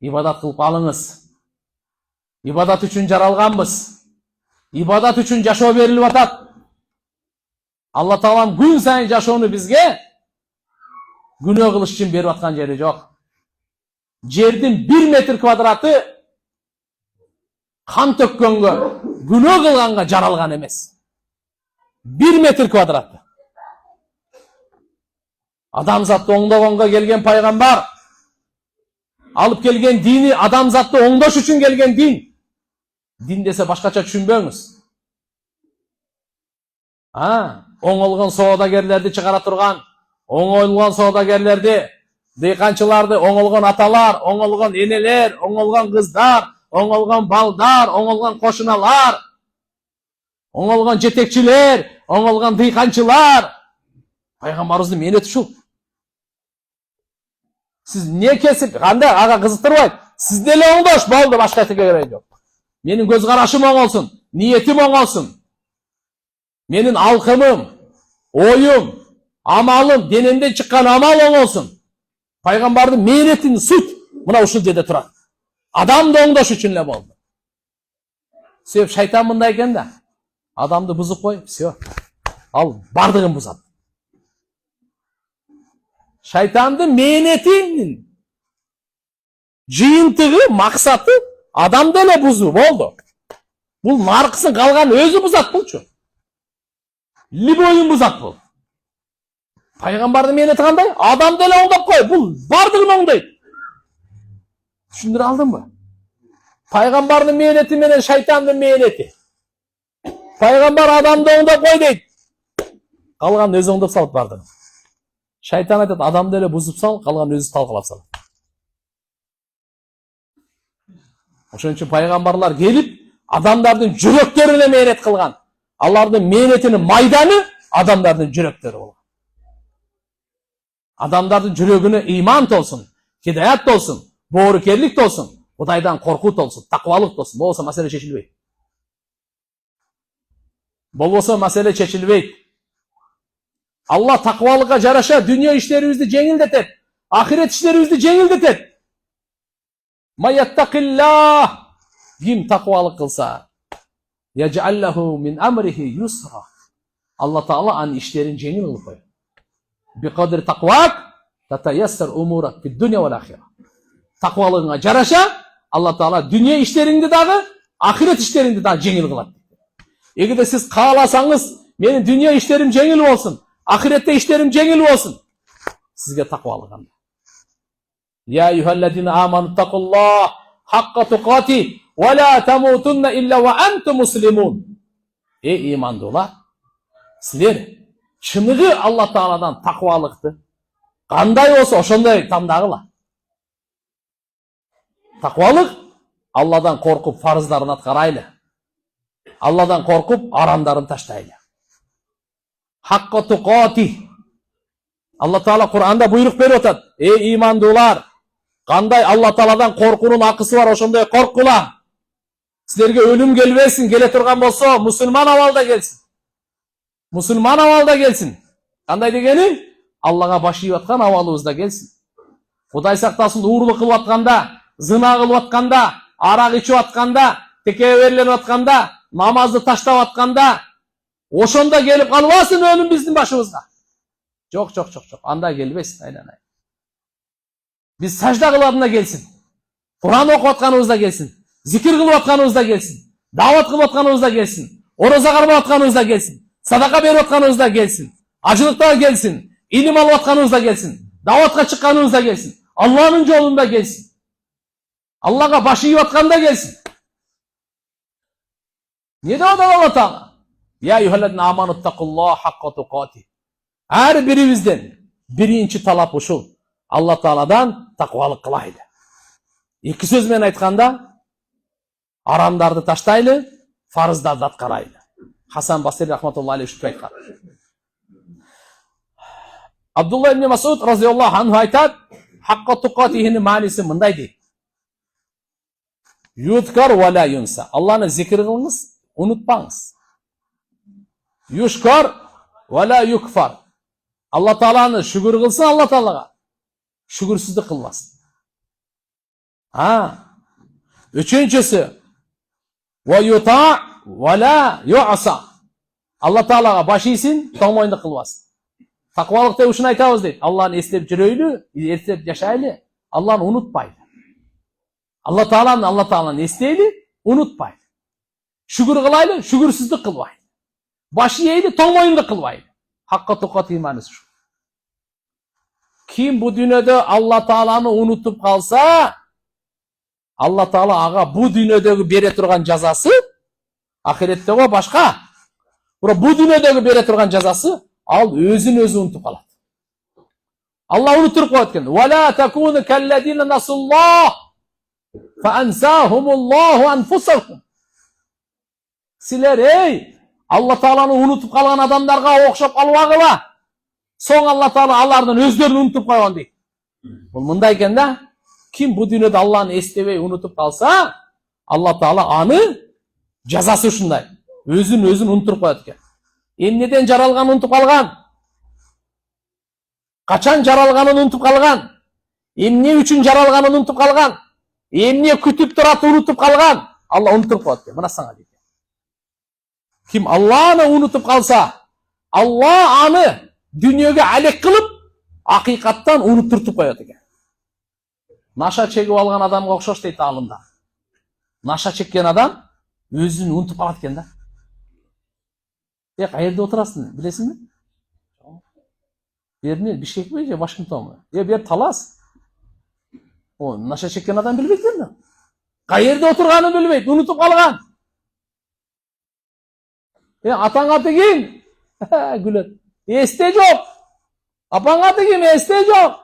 Ибадат кылып алыңыз. Ибадат үчүн жаралганбыз. Ибадат үчүн жашоо берилип атат. Алла Таалам күн сайын жашоону бизге күнөө кылыш үчүн берип аткан жери жок. Жердин 1 метр квадраты кан төккөнгө, күнөө кылганга жаралган эмес. 1 метр квадраты. Адамзатты оңдогонго келген пайгамбар, алып келген дини адамзатты оңдош үчүн келген дин. Дин десе башкача түшүнбөңүз. Оңолгон соодагерлерди чыгара турган, оңолгон соодагерлерди, дыйканчыларды, оңолгон аталар, оңолгон энелер, оңолгон кыздар, оңолгон балдар, оңолгон кошуналар, оңолгон жетекчилер, оңолгон дыйканчылар. Пайгамбарыбыздын мээнети ушул. Сиз не кесип, кандай ага кызыктырбайт. Сиз деле оңдош болду, башка этиге кереги жок. Менин көз карашым оңолсун, ниетим оңолсун. Менин алкымым, оюм, амалым, денемден чыккан амал оңолсун. Пайгамбардын мээнетин суть мына ушул жерде турат. Адамды оңдош үчүн эле болду. Себеп шайтан мындай экен да. Адамды бузуп кой, всё. Ал бардыгын бузат. Шайтандын мээнетинин жыйынтыгы, максаты адамды эле бузуу болду. Бул наркысын калган өзү бузат булчу. Любойун бузат бул. Пайгамбардын мээнети кандай? Адамды эле оңдоп кой, бул бардыгын оңдойт. Түшүндүрө алдымбы? Пайгамбардын мээнети менен шайтандын мээнети. Пайгамбар адамды оңдоп кой дейт. Калган өзү оңдоп салып бардыгын. Шайтан айтат, адамды эле бузуп сал, калган өзү талкалап сал. Ошон үчүн пайгамбарлар келип, адамдардын жүрөктөрүнө мээнет кылган. Алардын мээнетинин майданы адамдардын жүрөктөрү болгон. Адамдардын жүрөгүнө иман толсун, хидаят толсун, боорукерлик толсун. Кудайдан коркут болсун, таквалык болсун. Болбосо маселе чечилбейт. Болбосо маселе чечилбейт. Allah takvalığa жараша dünya işlerimizni жеңилдетет. Ahiret işlerimizni жеңилдетет. Mayattaqillah. Kim takvalık kılsa, yec'allahu min amrihi yusra. Allah Teala an işlerin jеңil kılıp koyar. Bi kadri takvak tatayassar umurak fid dunya vel ahireh. Takvalığına жараша Allah Teala dünya işlerini dagı, ahiret işlerini dagı jеңил kılat. Egerde siz kalasanız, benim dünya işlerim jеңил olsun. Ahirette işlerim jеңil olsun. Sizge takvalık anda. Ya eyyühellezine amanu takullah hakka tukati ve la temutunna illa ve entum muslimun. Ey imandolar, sizler çınığı Allah Teala'dan takvalıktı. Qanday olsa oşonday tamdagıla. Takvalık Allah'dan korkup farzlarını atkaraylı. Allah'dan korkup aramlarını taştaylı. Hakka tukati. Allah Teala Kur'an'da buyruk veriyor otat. Ey imandolar, qanday Allah Teala'dan korkunun akısı var, oşonday korkula. Sizlerge ölüm gelmesin, gele turgan bolsa musulman avalda gelsin. Musulman avalda gelsin. Qanday degeni? Allah'a baş yiyip atkan avalыбызda gelsin. Kuday saktaсын, uğurluk kılıp atkanda, zina kılıp atkanda, arak içip atkanda, tekeverlenip atkanda, namazı taştap atkanda, oşonda gelip kalmasın ölüm bizim başımızda. Çok. Anda gelmesin. Aynen. Biz sajda kılıp gelsin. Kur'an okup atkanımızda gelsin. Zikir kılıp atkanımızda gelsin. Davat kılıp atkanımızda gelsin. Oroza karma atkanımızda gelsin. Sadaka berip atkanımızda gelsin. Acılıkta gelsin. İlim alıp atkanımızda gelsin. Davatka çıkkanımızda gelsin. Allah'ın yolunda gelsin. Allah'a başı yiyip atkanda gelsin. Ne de o da Allah Teala? Ya eyyühellezine amanu takullah hakka tukati. Her birimizden birinci talap uşul. Allah Teala'dan takvalık kılaylı. İki sözmen aytkanda aramdardı taştaylı, farzdardı atkaraylı. Hasan Basri rahmetullahi aleyhi şüphe aytkan. Abdullah ibn Mas'ud razıyallahu anhu aytat, hakka tukatihinin manisi mınday deydi. Yudkar ve la yunsa. Allah'ını zikir kılınız, unutmanız. Yushkar ve la yukfar. Allah Teala'nı şükür kılsın Allah Teala'ga. Şükürsüzlük kılmasın. Üçüncüsü ve yuta ve la yu'sa. Allah Teala'ga baş isin, tomoyunda kılmasın. Takvalıkta uşun aytabız deydi. Allah'ını eslep jireylü, eslep yaşaylı. Allah'ını unutmaydı. Allah Teala'nı esleyli, unutmaydı. Şükür kılaylı, şükürsüzlük kılmaydı. Başı yeydi, tomoyunda kılmaydı. Hakka tukat imanı şu. Kim bu dünyada Allah Teala'nı unutup kalsa, Allah Teala ağa bu dünyadaki bere turgan cazası, ahirette o başka. Bu dünyadaki bere turgan cazası, al özün unutup kalat. Allah unutup koyatken. وَلَا تَكُونُ كَالَّذِينَ نَسُوا اللّٰهِ فَاَنْسَاهُمُ اللّٰهُ أَنْفُسَهُمْ. Siler ey! Allah Teala'nı unutup kalan adamlarga okşap kalvagıla. Son Allah Teala Allah'ın özlerini unutup koyan deydi. Bu mındayken de kim bu dünyada Allah'ın eslemeyi unutup kalsa Allah Teala anı cazası şunday. Özün unutup koyatken. Neden jaralganı unutup kalgan? Kaçan jaralganını unutup kalgan? Ne üçün jaralganını unutup kalgan? Ne kütüp duratı unutup kalgan? Allah unutup koyatken. Buna sana deydi. Kim Allah'ını unutup kalsa Allah anı dünyaya alek kılıp hakikattan unutturtup koyuyor. Naşa çekip algan adamga okşoş deydi alımda. Naşa çekкен adam özünü unutup kalatken da. Qayerda oturasın bilesin mi? Berni Bişkek mi ya Washington mu? Ber Talas. O naşa çekкен adam bilbeydi mi? Qayerda oturganı bilbeydi, unutup kalgan. Ataң аты ким? Gülöt. Esте жоқ. Апаң аты ким? Esте жоқ.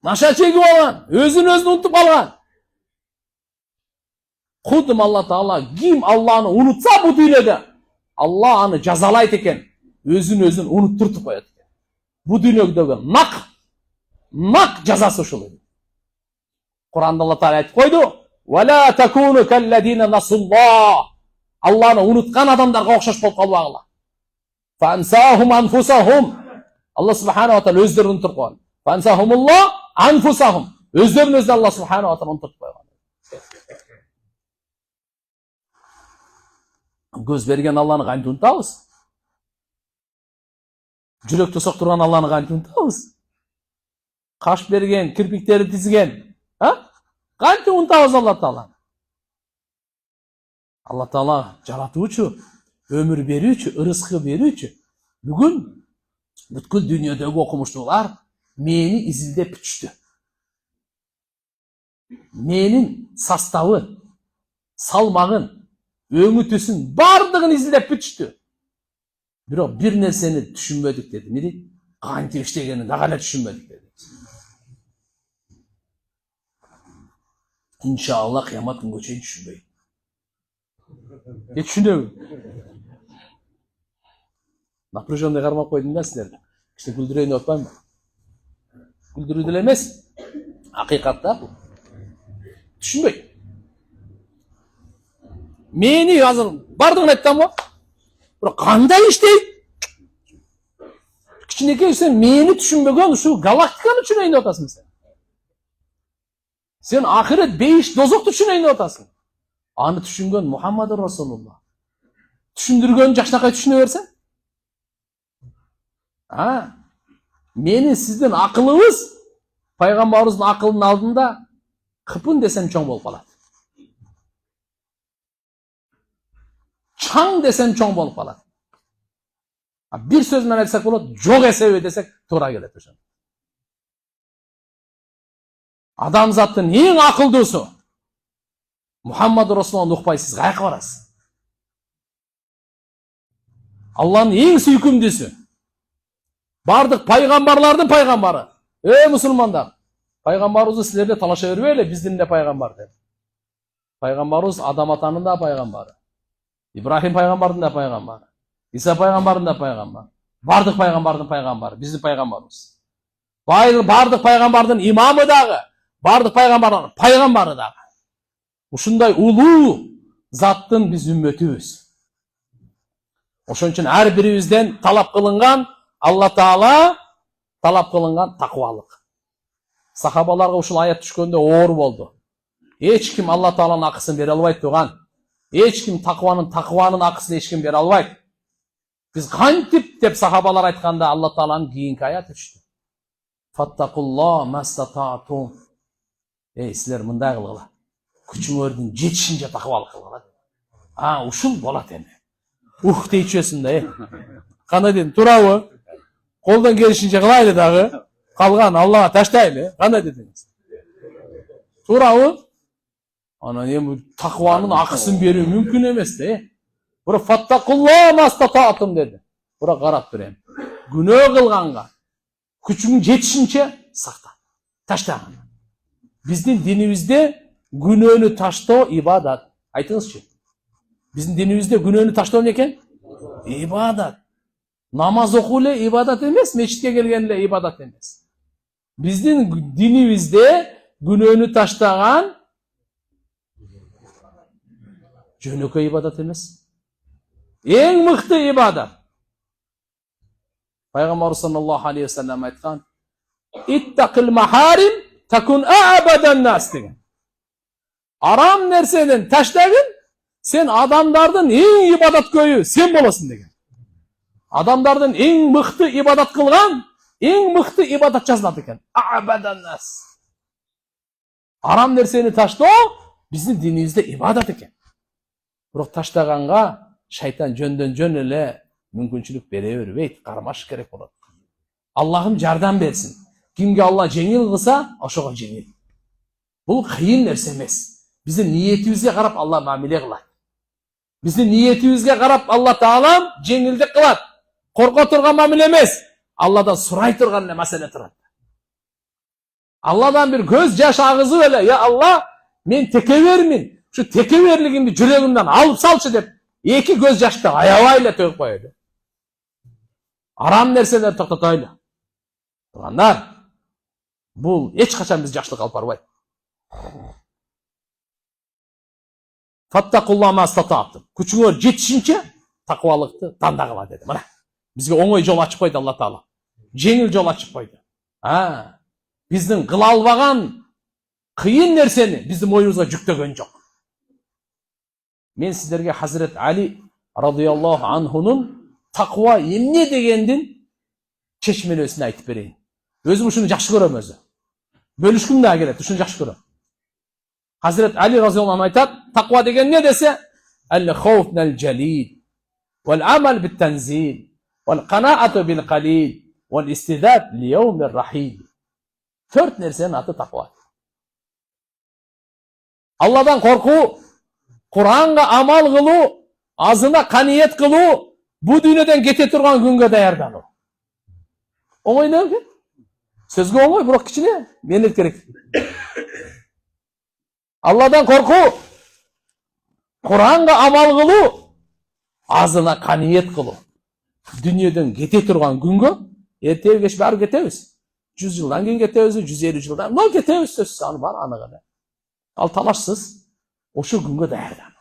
Naşa çekip algan, özün unutup kalgan. Kudum Allah Teala kim Allah'ını unutsa bu dünyada Allah anı cazalayt eken, özün unutturtup koyat eken. Bu dünyadagi nak cazası uşul. Kur'an'da Allah Teala aytip koydu. وَلَا تَكُونُ كَالَّذ۪ينَ نَسُوا اللّٰهِ Allah'ını unutkan adamlarga okşaş bolup kalbağılar. فَاَنْسَاهُمْ أَنْفُسَهُمْ Allah Subhanahu wa Ta'ala özlerini unutup koydu. فَاَنْسَاهُمُ اللّٰهِ أَنْفُسَهُمْ Özlerini özde Allah Subhanahu wa Ta'ala unutup koydu. Göz bergen Allah'ını kayıntı unutabız. Жүrekte soktурgan Allah'ını kayıntı unutabız. Kaş bergen, kirpikleri tizgen. Kayıntı unutabız Allah Ta'ala. Allah Ta'ala jaratuuchu, ömür berүүчү, ırızkı berүүчү. Bugün бүткүл dünyadagi okumuşlular meni izildep bütüştü. Menin sastavı, salmağın, öğütüsün bardığın izildep bütüştü. Biro bir nerseni düşünmedik dedi. Ne dedi? Kayıntı işlegenini ne kadar düşünmedik dedi. İnşallah kıyamet günü geçeyi düşünmeyin. Düşünüyorum. Напряженный кармап койдум да силерди. Кичине күлдүрөйүн деп атпаймынбы? Күлдүрүү деле эмес. Акыйкат да бул. Түшүнбөйт. Мени азыр бардыгын айттымбы? Бирок кандай иштейт? Кичинекей сен мени түшүнбөгөн ушул галактиканы түшүнөйүн деп атасың сен. Сен ахирет бейиш дозокту түшүнөйүн деп атасың. Аны түшүнгөн Мухаммад Расулулла. Түшүндүргөн жакшынакай түшүнө берсең. Meni sizden akılınız Peygamberimizin akılının aldığında kıpın desem çoğun bolup kalat. Çaң desem çoğun bolup kalat. Bir sözle aytsak bolot, jok esebi desek toora kelet. Adamzattın en akıldısı Muhammed Resulullah'ın ukpay siz kayakka barasız. Allah'ın en süykümdüsü. Bardık paygambarlardın paygambarı. Ey Müslümanlar. Paygambarımızı sizlerde talaşa vermeyle bizden de paygambar der. Paygambarımız Adam atanın da paygambarı. İbrahim paygambarın da paygambarı. İsa paygambarın da paygambarı. Bardık paygambarın paygambarı. Bizim paygambarımız. Bardık paygambarın imamı dağı. Bardık paygambarın paygambarı dağı. Uşunday ulu zattın biz ümmetiyiz. Oşun için her birimizden talap kılıngan Allah Taala talap kılıngan takvalık. Sahabalarga uşul ayet düşkönde oor boldu. Hiç kim Allah Taala'nın akısını bere albayt tuğan. Hiç kim takvanın akısını hiç kim bere albayt. Biz kantip dep sahabalar aytkanda Allah Taala'nın kийинки ayet düştü. Fattakullah mastata'tum. Ey sizler mınday kılgıla. Küçüңөрдүн жетишинче такыбалык кылгыла. Ушул болот эми. Дейчүсүң да, кандай дедим, туурабы? Колдон келишинче кылайлы дагы. Калган Аллага таштайлы. Кандай дедиңиз? Туурабы? Анан эми такыбанын акысын берүү мүмкүн эмес да. Бирок фаттакулла мастататым деди. Бирок карап берем. Күнөө кылганга күчүң жетишинче сакта. Таштаган. Биздин динибизде günöөнү таштоо ибадат. Айтыңызчы. Биздин динибизде günöөнү таштоо эмне экен? Ибадат. Намаз окуу эле ибадат эмес, мечитке келген эле ибадат эмес. Биздин динибизде günöөнү таштаган жөнөкөй ибадат эмес. Эң мыкты ибадат. Пайгамбар саллаллаху алейхи ва саллям айткан: "Иттақил махарим такун а'бадан нас" деген. Aram nerseden taştagın, sen adamlardan en ibadat köyü sen bolasın деген. Adamlardan en mıhtı ibadat kılgan, en mıhtı ibadat жазылат экен. A'badan nas. Aram nerseni taştoo bizim dinimizde ibadat экен. Bирок таштаганга шайтан жөндөн жөн эле мүмкүнчүлүк бере бербейт, кармаш керек болот. Аллахым жардам берсин. Кимге Алла жеңил кылса, ошого жеңил. Бул кыйын нерсе эмес. Bizim niyetibizge karap Allah muamele kılat. Bizim niyetibizge karap Allah Taala jеңилдик kılat. Korko turgan muamele emez. Allah'dan suray turgan ne mesele turat. Allah'dan bir göz yaş ağızı öyle. Ya Allah, men tekevermin. Şu tekeverligimni yüreğimden alıp salçı dep. Eki göz yaşta ayavayla töküp koydu. Aram nerseler toktataylı. Turganlar, bul hiç kaçan biz yaşlık alıp barbayt. Fattaqullah mastata'tum. Күчүңөр жетишинче таквалыкты тандагыла деди. Мына бизге оңой жол ачып койду Алла Таала. Жеңил жол ачып койду. Биздин кыла албаган кыйын нерсени биздин моюнубузга жүктөгөн жок. Мен сиздерге Хазрет Али радıyallahu anhu'nun takva emне дегендин чечмелесин айтып берейин. Өзүм ушуну жакшы көрөм өзү. Бөлүшкүм да келет, ушуну жакшы көрөм. Hazret Ali radıyallahu anh aytat, takva degen ne dese? El-khawf nel-celil, vel-amal bit-tenzil, vel-qanaatu bil-qalil, vel-istidad li-yevmir-rahil. 4 nersenin adı takva. Allah'dan korku, Kur'an'a amal kılu, ağzına kaniyet kılu, bu dünyadan kete turgan günge dayardanı. Oğay ne ki? Sözge oğay, bırak kiçine, benet gerek. Allah'dan korku, Kur'an'a amal kılu, ağzına kaniyet kılu. Dünyadan kete turgan günge, erteye geç bari ketemiz. 100 yıldan keyin ketemiz, 150 yıldan, ne ketemiz söz anı var anı kadar. Al talaşsız, o şu günge dayardanı.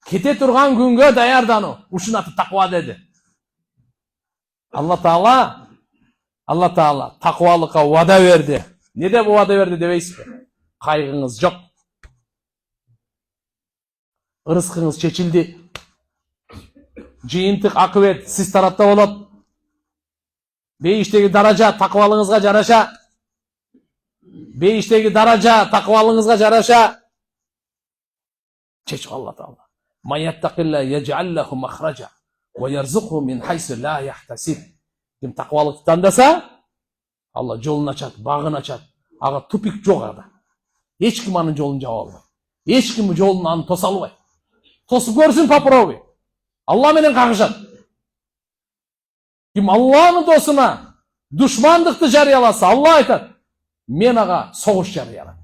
Kete turgan günge dayardanı. Uşun atı takva dedi. Allah Taala takvalıka vada verdi. Ne de bu vada verdi demeysiz mi? Kaygınız yok. Rızkınız çekildi. Jıyıntık akıbet siz tarafta olup. Beyişteki daraja takvalığınızga jaraşa. Beyişteki daraja takvalığınızga jaraşa. Çeç Allah Taala. Man yattaqillah yec'al lehu mahraca ve yerzuqhu min haysu la yahtasib. Kim takvalık tandasa Allah yolunu açat, bağını açat. Ağa tupik yok ada. Hiç kim anın yolunu cevabı. Hiç kim yolunu anı tosalı. Tosup görsün papurovi. Allah menen kakışat. Kim Allah'ın dostuna düşmanlıkты jarıyalasa Allah aytat. Men ağa soğuş jarıyalam.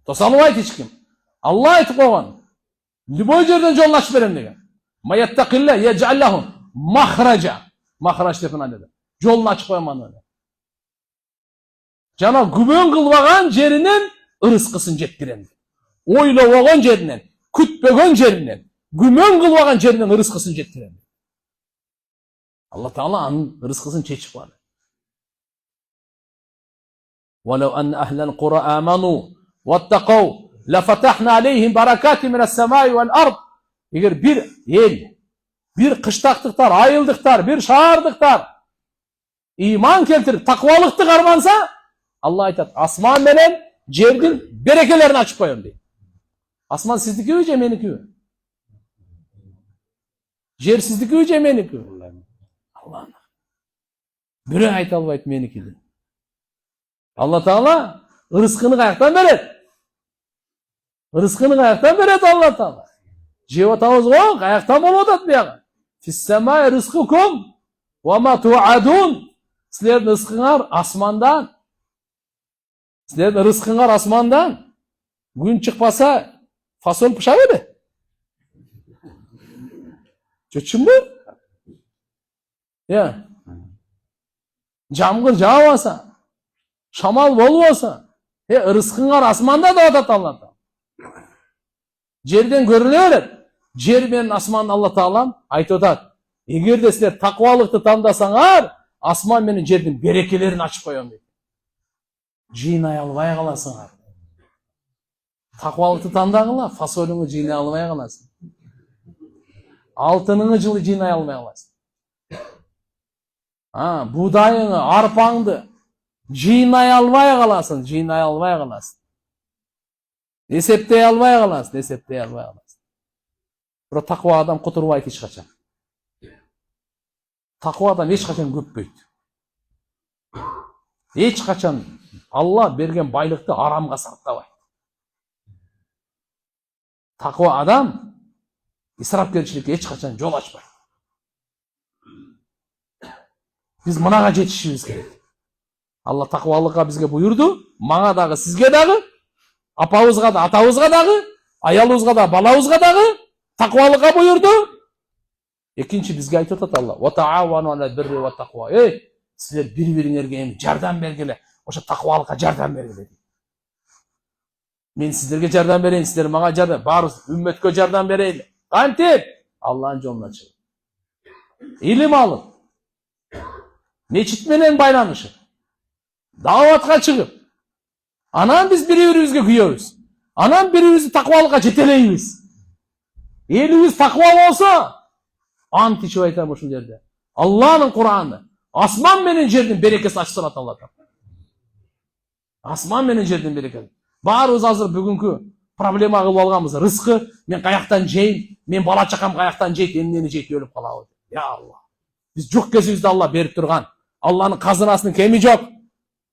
Tosalı ayt hiç kim. Allah aytıp koygan. Любой жерден жолун ачып берем деген. Маяттакилла яджаллаху махража. Махраж деп мына dedi. Жолун ачып кояман dedi. Жана күбөн кылбаган жеринен ырыскысын жеткирем. Ойлобогон жеринен, күтпөгөн жеринен, күмөн кылбаган жеринен ырыскысын жеткирем. Allah Taala анын ырыскысын чечип коёт. Walau an ahlal qura amanu wattaqaw لفتحنا عليهم بركات من السماء والأرض. Eğer bir el, bir kıştaktır, ayıldıklar, bir şağırdıklar, iman keltirip takvalıktı karmansa, Allah aytat, asman menen cerdin berekelerini açıp koyun diye. Asman sizdiki öce meniki. Cer sizdiki öce meniki. Allah'ım. Biri ayet albayt meniki. Allah Taala rızkını kayaktan verir. Rızkını kayaktan veredi Allah Taala. Jep atабыз го, kayaktan bolup atat buyagı. Fis-semai rizqukum ve ma tu'adun. Sizlerin rızkınglar asmandan. Sizlerin rızkınglar asmandan. Gün çıkpasa fasol pışa bedi. Çöçün bu? Ya. Jamgır jağbasa, şamal bolbasa, rızkınglar asmanda da atat Allah Taala. Жерден көрүнөт. Жер менен асман Алла Таалам айтып атат. Эгерде силер таквалыкты тандасаңар, асман менен жердин берекелерин ачып коём дейт. Жыйнай албай каласыңар. Таквалыкты тандагыла, фасолуңду жыйнай албай каласың. Алтыныңды жылы жыйнай албай каласың. Будайыңды, арпаңды жыйнай албай каласың, жыйнай албай каласың. Есептей албай каласың, есептей албай каласың. Бирок таква адам кутурбайт эч качан. Таква адам эч качан көппөйт. Эч качан Алла берген байлыкты арамга сактабайт. Таква адам исрапкерчиликке эч качан жол ачпайт. Биз мынага жетишибиз керек. Алла таквалыкка бизге буйурду, мага дагы, сизге дагы, апабызга да, атабызга дагы, аялыбызга да, балабызга дагы таквалыкка буйурду. Экинчи бизге айтып атат Алла: "Ва таавану алал бирри ва таква". Силер бири-бириңерге жардам бергиле. ошо такыбалыкка жардам бергиле дейт. Мен сиздерге жардам берейин, сиздер мага жардам, баарыбыз үммөткө жардам берейли. Кантип? Аллахтын жолуна чыгып. Илим алып, мечит менен байланышып, даватка чыгып, анан биз бири-бирибизге күйөбүз. Анан бири-бирибизди такыбалыкка жетелейбиз. Элибиз такыба болсо, ант ичип айтам ушул жерде. Аллахтын Кур'аны, асман менен жердин берекеси ачып турат Алла таала. Асман менен жердин берекеси. Баарыбыз азыр бүгүнкү проблема кылып алганбыз. Рызкы, мен каяктан жейин, мен бала чакам каяктан жейт, эмнени жейт өлүп калабы. Я Алла. Биз жок кезибизде Алла берип турган. Алланын казынасынын кеми жок.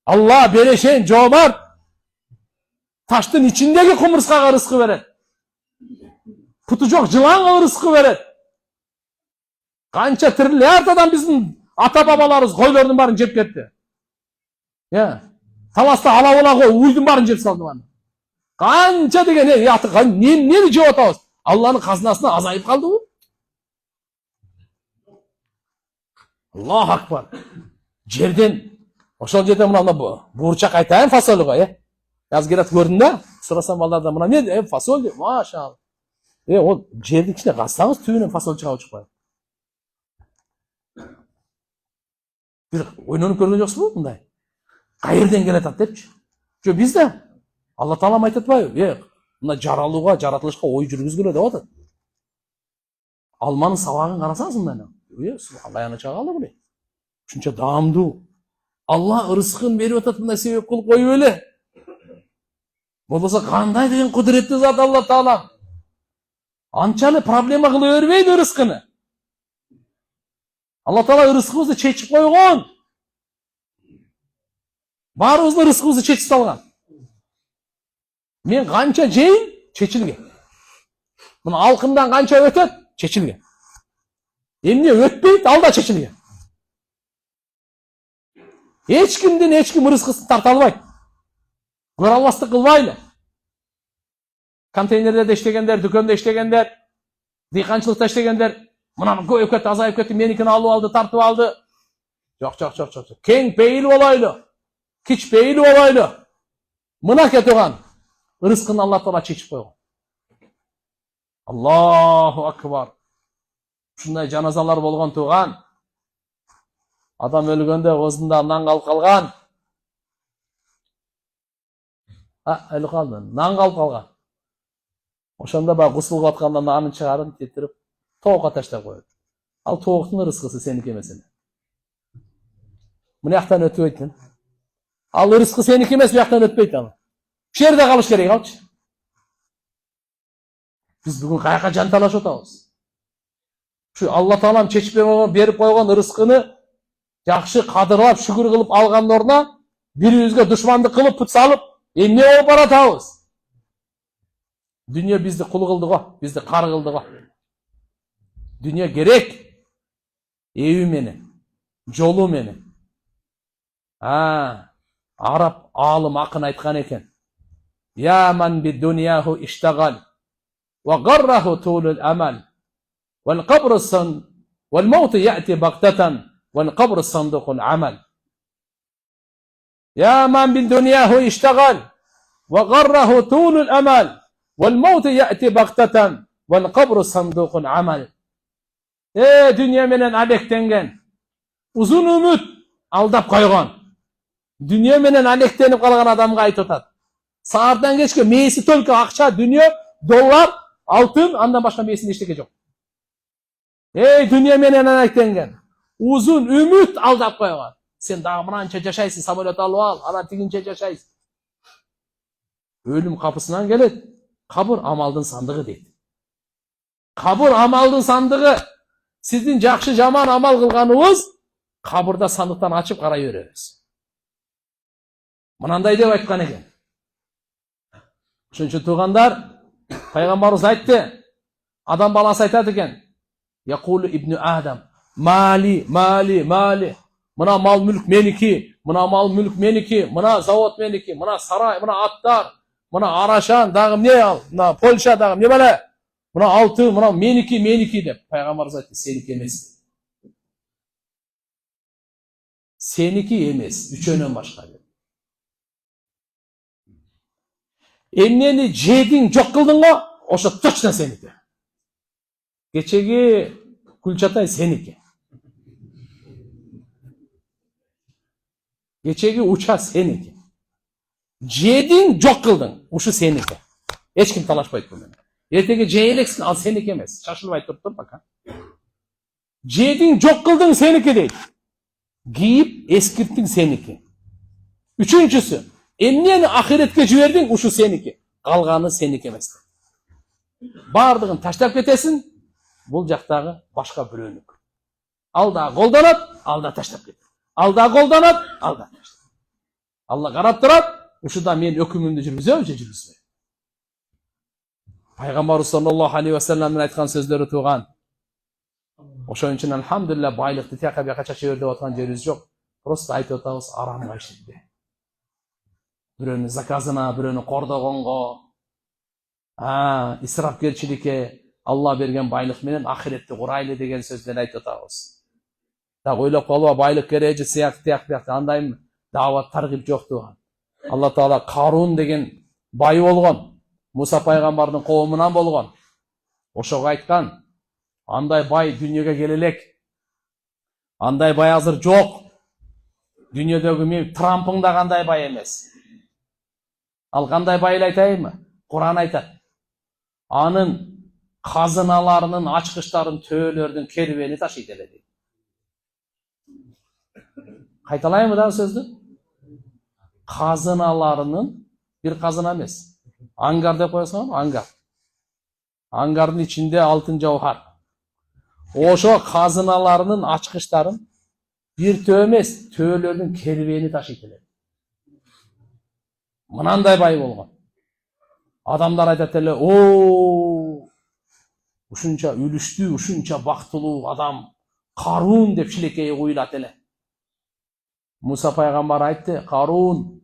Алла берешен, жоомарт. Таштын ичиндеги кумурскага рызкы берет. Путу жок жыланга рызкы берет. Канча триллиарддан биздин ата бабаларыбыз койлордун баарын жеп кетти. Таласта ала-була уйдун баарын жеп салды аны. Канча деген эмнени жеп атабыз? Алланын казынасына азайып калдыбы? Аллаху акбар. Жерден ошол жерде мына буурчак айтайын фасолго, Аз келет көрдүм да, сурасам балдардан мына эмне? Фасол деп, машалла. Ол жердин ичине казсаңыз түбүнөн фасол чыгып чыкпайт. Бир ойнонуп көргөн жоксузбу мындай? Кайерден келатат депчи. Жо бизде Алла Таала айтып атпайбы? Мына жаралууга, жаратылышка ой жүргүзгүлө деп атат. Алманын сабагын карасаңыз мындай. Алла аны чагалы бул. Ушунча даамдуу. Алла рызкын берип атат, мындай себеп кылып коюп эле. Болбосо кандай деген кудуреттүү зат Алла Таала. Анчалык проблема кыла бербейт рызкыны. Алла Таала рызкыбызды чечип койгон. Баарыбыздын рызкыбызды чечип салган. Мен канча жейин, чечилген. Мына алкымдан канча өтөт, чечилген. Эмне өтпөйт, ал да чечилген. Эч кимдин эч ким рызкысын тарта албайт. Көрө албастык кылбайлы. Контейнерлерде иштегендер, дүкөндө иштегендер, дыйканчылыкта иштегендер, мына көбөйүп кетти, азайып кетти, меникini алып алды, тартып алды. Жок. Кең пейил болойлу. Кич пейил болойлу. Мына кетиган рызкын Алла Таала чечип койгон. Аллаху акбар. Ушундай жаназалар болгон туган. Адам өлгөндө оозунда нан калып калган. Өлүп калды. Нан калып калган. Ошондо баягы гусул кылып атканда нанын чыгарып, кетирип, тоокко таштап коет. Ал тооктун рызкысы сеники эмес эле. Мына жактан өтпөйт. Ал рызкы сеники эмес, бияктан өтпөйт ал. Ушул жерде калыш керек алчы. Биз бүгүн каяка жан талашып атабыз? Ушу Алла Таалам чечип берип койгон рызкыны жакшы кадырлап, шүгүр кылып алгандын ордуна бирибизге душмандык кылып, пут салып, эмне болуп баратабыз? Дүнүйө бизди кул кылды го, бизди кар кылды го. Дүнүйө керек. Эби менен, жолу менен. Араб алым акын айткан экен. Я ман би дуньяху иштагал ва гарраху тулул амал вал кабру сан вал мауту яти бактатан вал кабру сандукул амал. Я ман би дуньяху иштагал ва гарраху тулул амал вал мауту яти бактатан вал кабру сандукул амал. Дүнүйө менен алектенген, узун үмүт алдап койгон. Дүнүйө менен алектенип калган адамга айтып атат. Саардан кечке мээси только акча, дүнүйө, доллар, алтын, андан башка мээсинде эчтеке жок. Дүнүйө менен алектенген, узун үмүт алдап койгон. Сен дагы мынанча жашайсың, самолет алып ал, анан тигинче жашайсың. Өлүм капысынан келет. Кабыр амалдын сандыгы дейт. Кабыр амалдын сандыгы. Сиздин жакшы жаман амал кылганыңыз кабырда сандыктан ачып карай беребиз. Мынандай деп айткан экен. Ошон үчүн туугандар, пайгамбарыбыз айтты. Адам баласы айтат экен. Якулу ибну Адам, мали. Мына мал мүлк меники, мына мал мүлк меники, мына завод меники, мына сарай, мына аттар, мына Арашан, дагы эмне ал, мына Польша дагы эмне беле? Мына алтын, мына меники деп. Пайгамбарыбыз айтты, сеники эмес. Сеники эмес, үчөөнөн башка деп. Эмнени жедиң, жок кылдың го, ошо точно сеники. Кечеги Гүлчатай сеники. Кечеги уча сеники. Жедиң, жок кылдың, ушу сеники. Эч ким талашпайт бул менен. Эртеге жей элексиң, ал сеники эмес. Шашылбай туруп бака. Жедиң, жок кылдың, сеники дейт. Кийип эскирттиң, сеники. Үчүнчүсү, эмнени ахиретке жибердиң, ушу сеники. Калганы сеники эмес. Бардыгын таштап кетесиң, бул жактагы башка бирөөнүк. Ал да колдонот, ал да таштап кетет. Ал да колдонот, ал да таштап. Алла карап турат, ушуда мен өкүмүмдү жүргүзөм же жүргүзбөйм. Пайгамбар саллаллаху алейхи ва салламдын айткан сөздөрү тууган. Ошон үчүн алхамдулилля байлыкты тияка бияка чача бер деп аткан жерибиз жок. Просто айтып атабыз, арамга ишетти. Бирөөнүн заказына, бирөөнү кордогонго, исрапкерчиликке, Алла берген байлык менен ахиретти курайлы деген сөздөн айтып атабыз. Так ойлоп калба, байлык кереги сыяктуу, андай дават таргип жок тууган. Алла Таала Карун деген бай болгон. Муса пайгамбардын коомунан болгон. Ошого айткан, андай бай дүйнөгө келе элек. Андай бай азыр жок. Дүйнөдөгү мен Трампың да кандай бай эмес. Ал кандай бай эле айтайынбы? Куран айтат. Анын казыналарынын ачкычтарын төөлөрдүн кербени ташыйт эле дейт. Кайталайынбы дагы сөздү? Казыналарынын, бир казына эмес. Ангар деп коесуң, ангар. Ангардын ичинде алтын жауһар. Ошо казыналарынын ачкычтарын бир төө эмес, төөлөрдүн кербени ташыйт эле. Мынандай бай болгон. Адамдар айтат эле, ушунча үлүштүү, ушунча бактылуу адам Карун деп шилекейи куюлат эле. Муса пайгамбар айтты, Карун,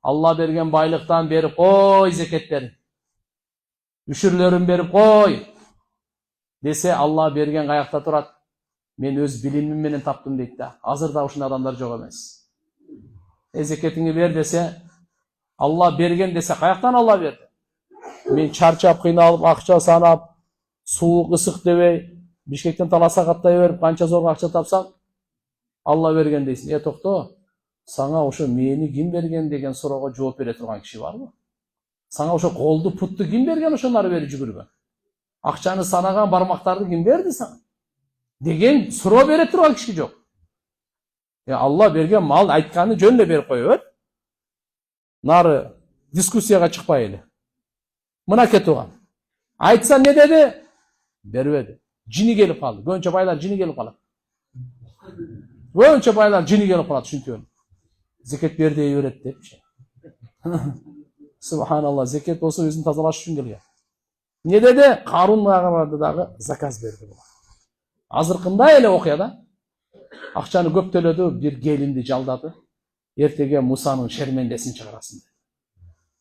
Алла берген байлыктан берип кой зекеттерин. Үшүрлөрүн берип кой. Десе, Алла берген каякта турат. Мен өз билимим менен таптым дейт да. Азыр да ушундай адамдар жок эмес. Зекетиңи бер десе, Алла берген десе, каяктан Алла берди? Мен чарчап, кыйналып, акча санап, суук, ысык дебей, Бишкектен таласа каттай берип, канча зорго акча тапсаң, Алла берген дейсиң. Токто, сага ошо мени ким берген деген суроого жооп бере турган киши барбы? Сага ошо колду, путту ким берген, ошону ары бери жүгүргөн? Акчаны санаган бармактарды ким берди сага? Деген суроо бере турган киши жок. Алла берген мал айтканы жөн эле берип кое бер. Нары дискуссияга чыкпайлы. Мына кетуган. Айтса не деди? Бербеди. Жини келип калды. Көбүнчө байлар жини келип калат. Көбүнчө байлар жини келип калат, ушинтип. Зекет бер дей берет депчи. Субханалла, зекет болсо өзүн тазалаш үчүн келген. Не деди? Карунга дагы заказ берди. Азыркындай эле окуяда. Акчаны көп төлөдү, бир келинди жалдады. Эртеге Мусанын шермендесин чыгарасын.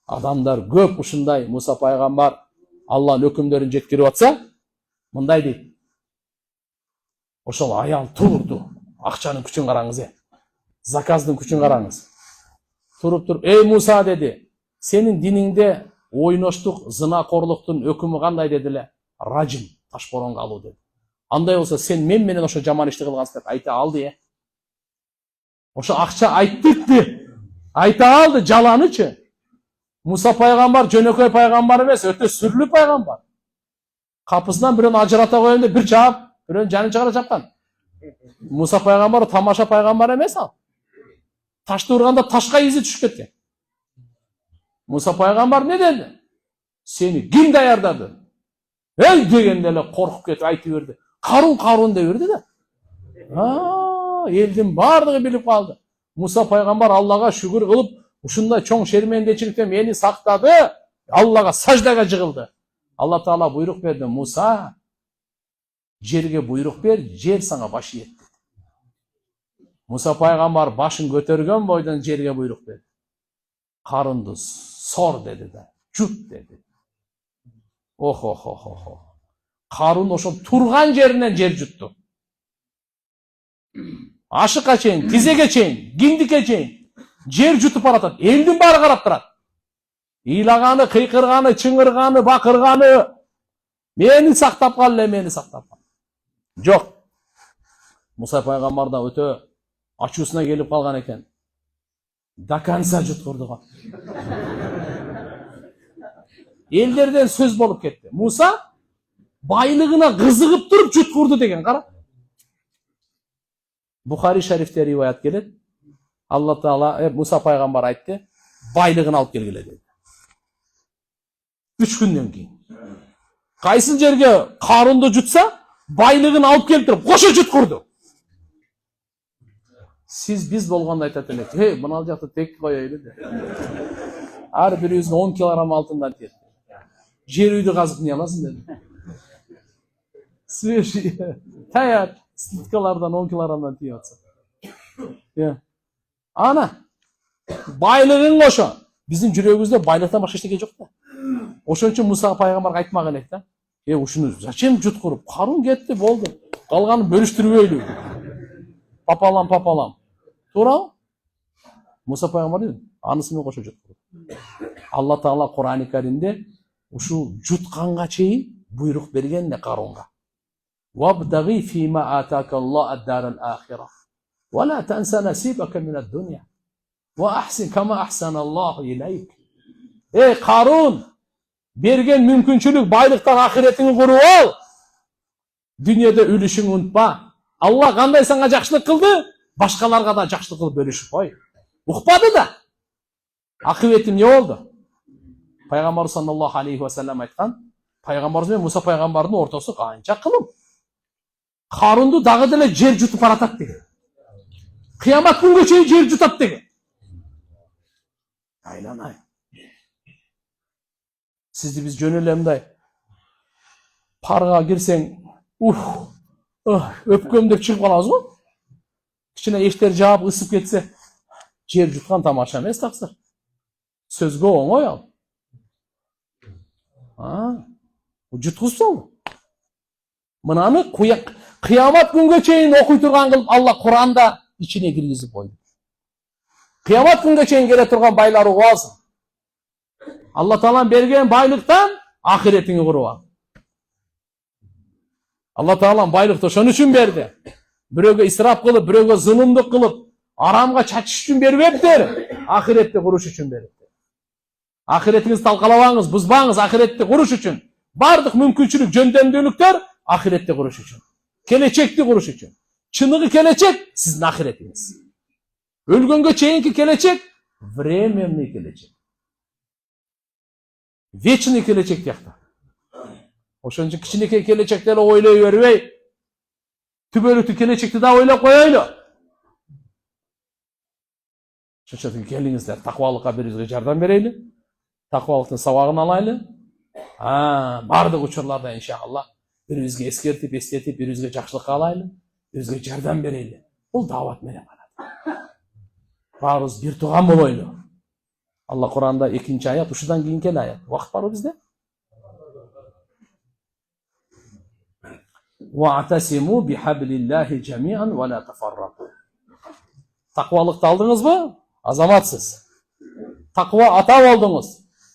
Адамдар көп ушундай. Муса пайгамбар Алланын өкүмдөрүн жеткирип атса, мындай дейт. Ошол аял турду. Акчанын күчүн караңыз, заказдын күчүн караңыз. Туруп, эй Муса деди, сенин диниңде ойноштук, зынакорлуктун өкүмү кандай деди эле? Ражим, таш боронго алуу деди. Андай болсо сен мен менен ошо жаман ишти кылгансың деп айта алды, Ошо акча айттыкты. Айта алды, жаланычы. Муса пайгамбар жөнөкөй пайгамбар эмес, өтө сүрлүү пайгамбар. Капысынан бирөөнү ажырата коеюн деп бир чаап, бирөөнүн жанын чыгара чапкан. Муса пайгамбар тамаша пайгамбар эмес ал. Ташты урганда ташка изи түшүп кеткен. Муса пайгамбар не деди? Сени ким даярдады? Эй дегенде эле коркуп кетип айтып берди. Карун деп берди да. Элдин бардыгы билип калды. Муса пайгамбар Аллага шүгүр кылып, ушундай чоң шермендечиликтен мени сактады. Аллага саждага жыгылды. Алла Таала буйрук берди. Муса, жерге буйрук бер, жер сага баш ийет. Муса пайгамбар башын көтөргөн бойдон жерге буйрук берди. Карынды сор деди да, жут деди. Карун ошол турган жеринен жер жутту. Ашыкка чейин, тизеге чейин, киндикке чейин жер жутуп баратат. Элдин баары карап турат. ыйлаганы, кыйкырганы, чыңырганы, бакырганы мени сактап кал эле, мени сактап кал. Жок. Муса пайгамбардан өтө ачуусуна келип калган экен. До конца жуткурду го. Элдерден сөз болуп кетти. Муса байлыгына кызыгып туруп жуткурду деген, кара. Бухари шарифте риваят келет. Алла Таала Муса пайгамбар айтты, байлыгын алып келгиле dedi. 3 күндөн кийин. Кайсы жерге Карунду жутса, байлыгын алып келип туруп кошо жуткурду. Siz biz болгондо айтат элек, "Hey, мына жакта тек коёйлу" деп. Ар бирибиз 10 килограмм алтындан тиет. Жер үйдү казып не аласың dedi. Свежий, таяр слиткалардан 10 килограммдан тиеп атса. Ана, байлыгын кошо. Биздин жүрөгүбүздө байлыктан башка эчтеке жок да. Ошон үчүн Муса пайгамбарга айтмаган элек да. Ушуну зачем жуткуруп? Карун кетти, болду. Калганын бөлүштүрбөйлү. Папалам. Туурабы? Муса пайгамбар dedi, анысы менен кошо жуткуруп. Алла Таала Кур'ан-ы Каримде ушул жутканга чейин буйрук берген да Карунга. Вабдагhi фима атакаллаху ад-дарал ахира. Ва ла танса насибака мин ад-дунья. Ва ахсин кама ахсаналлаху илейк. Ey Карун, берген мүмкүнчүлүк байлыктан ахиретиңи куруп ал. Дүйнөдө үлүшүңү унутпа. Алла кандай сага жакшылык кылды, башкаларга да жакшылык кылып бөлүшүп кой. Укпады да. Акыбетим не болду? Пайгамбар саллаллаху алейхи ва саллям айткан, пайгамбарыбыз менен Муса пайгамбардын ортосу канча кылым. Карунду дагы деле жер жутуп баратат деген. Кыямат күнгө чейин жер жутат деген. Айланай. Сизди биз жөн эле мындай парга кирсең, өпкөм деп чыгып калабыз го. Кичине эштер жаап ысып кетсе, жер жуткан тамаша эмес таксыр. Сөзгө оңой ал. Жуткузуп салды. Мынаны кыямат күнгө чейин окуй турган кылып Алла Кур'анда ичине киргизип койду. Кыямат күнгө чейин келе турган байлар угуп алсын. Алла Таалам берген байлыктан ахиретиңи куруп ал. Алла Таалам байлыкты ошон үчүн берди. Бирөөгө исрап кылып, бирөөгө зулумдук кылып, арамга чачыш үчүн бербептир. Ахиретти куруш үчүн берипти. Ахиретиңизди талкалабаңыз, бузбаңыз, ахиретти куруш үчүн. Бардык мүмкүнчүлүк, жөндөмдүүлүктөр ахиретти куруш үчүн. Келечекти куруш үчүн. Чыныгы келечек сиздин ахиретиңиз. Өлгөнгө чейинки келечек временный келечек. Вечный келечек тиякта. Ошон үчүн кичинекей келечекти эле ойлой бербей, түбөлүктүү келечекти да ойлоп коелу. Ошон үчүн келиңиздер, таквалыкка бирибизге жардам берели. Таквалыктын сабагын алайлы. Бардык учурларда иншалла бирибизге эскертип, эстетип, бирибизге жакшылык каалайлы, бирибизге жардам берели. Бул даават менен калат. Баарыбыз бир тууган болойлу. Алла Кур'анда 2-нчи аят, ушудан кийинки аят. Вакыт барбы бизде? Вa'тасиму бихаблиллахи жами'ан ва ла тафаррaqu. Таквалыкты алдыңызбы? Азаматсыз. Таква ата болдуңуз.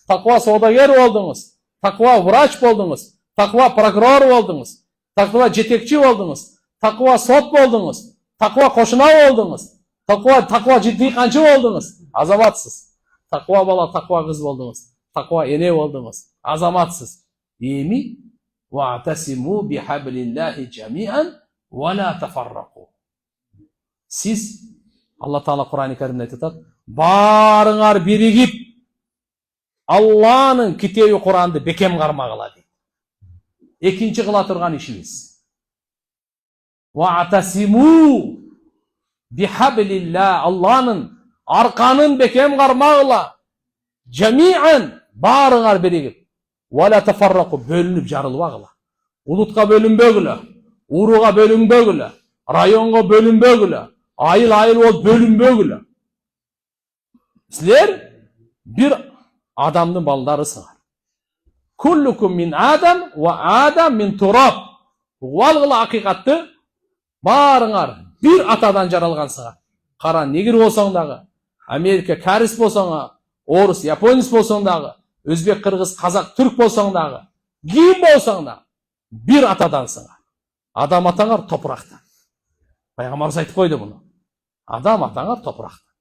Таква соодагер болдуңуз. Таква врач болдуңуз. Таква прокурор болдуңуз. Таква жетекчи болдуңуз. Таква сот болдуңуз. Таква кошуна болдуңуз. Таква жиддийканчы болдуңуз. Азаматсыз. Таква бала, таква кыз болдуңуз. Таква эне болдуңуз. Азаматсыз. Эми вa'тасиму бихаблиллахи жами'ан ва ла тафаррaqu. Сиз Алла Таала Кур'ан-ы Каримде айтат, барыңар биригип Алланын китеби Кур'анды бекем кармагыла дейт. Экинчи кыла турган ишибиз. Вa'тасиму бихаблиллах, Алланын арканын бекем кармагыла. Жами'ан, барыңар биригип. Ва ла тафаррaqu, бөлүнүп жарылбагыла. Улутка бөлүнбөгүлө, урууга бөлүнбөгүлө, районго бөлүнбөгүлө, айыл болуп бөлүнбөгүлө. Силер бир адамдын балдарысыңар. Куллукум мин Адам ва Адам мин тураб. Уалгыла акыйкатты, барыңар бир атадан жаралгансыңар. Кара негир болсоң дагы, Америка карис болсоң, орус, японец болсоң дагы, Өзбек, Кыргыз, Казак, Түрк болсаң дагы, ким болсаң да бир атадансыңар. Адам атаңар топурактан. Пайгамбарыбыз айтып койду буну. Адам атаңар топурактан.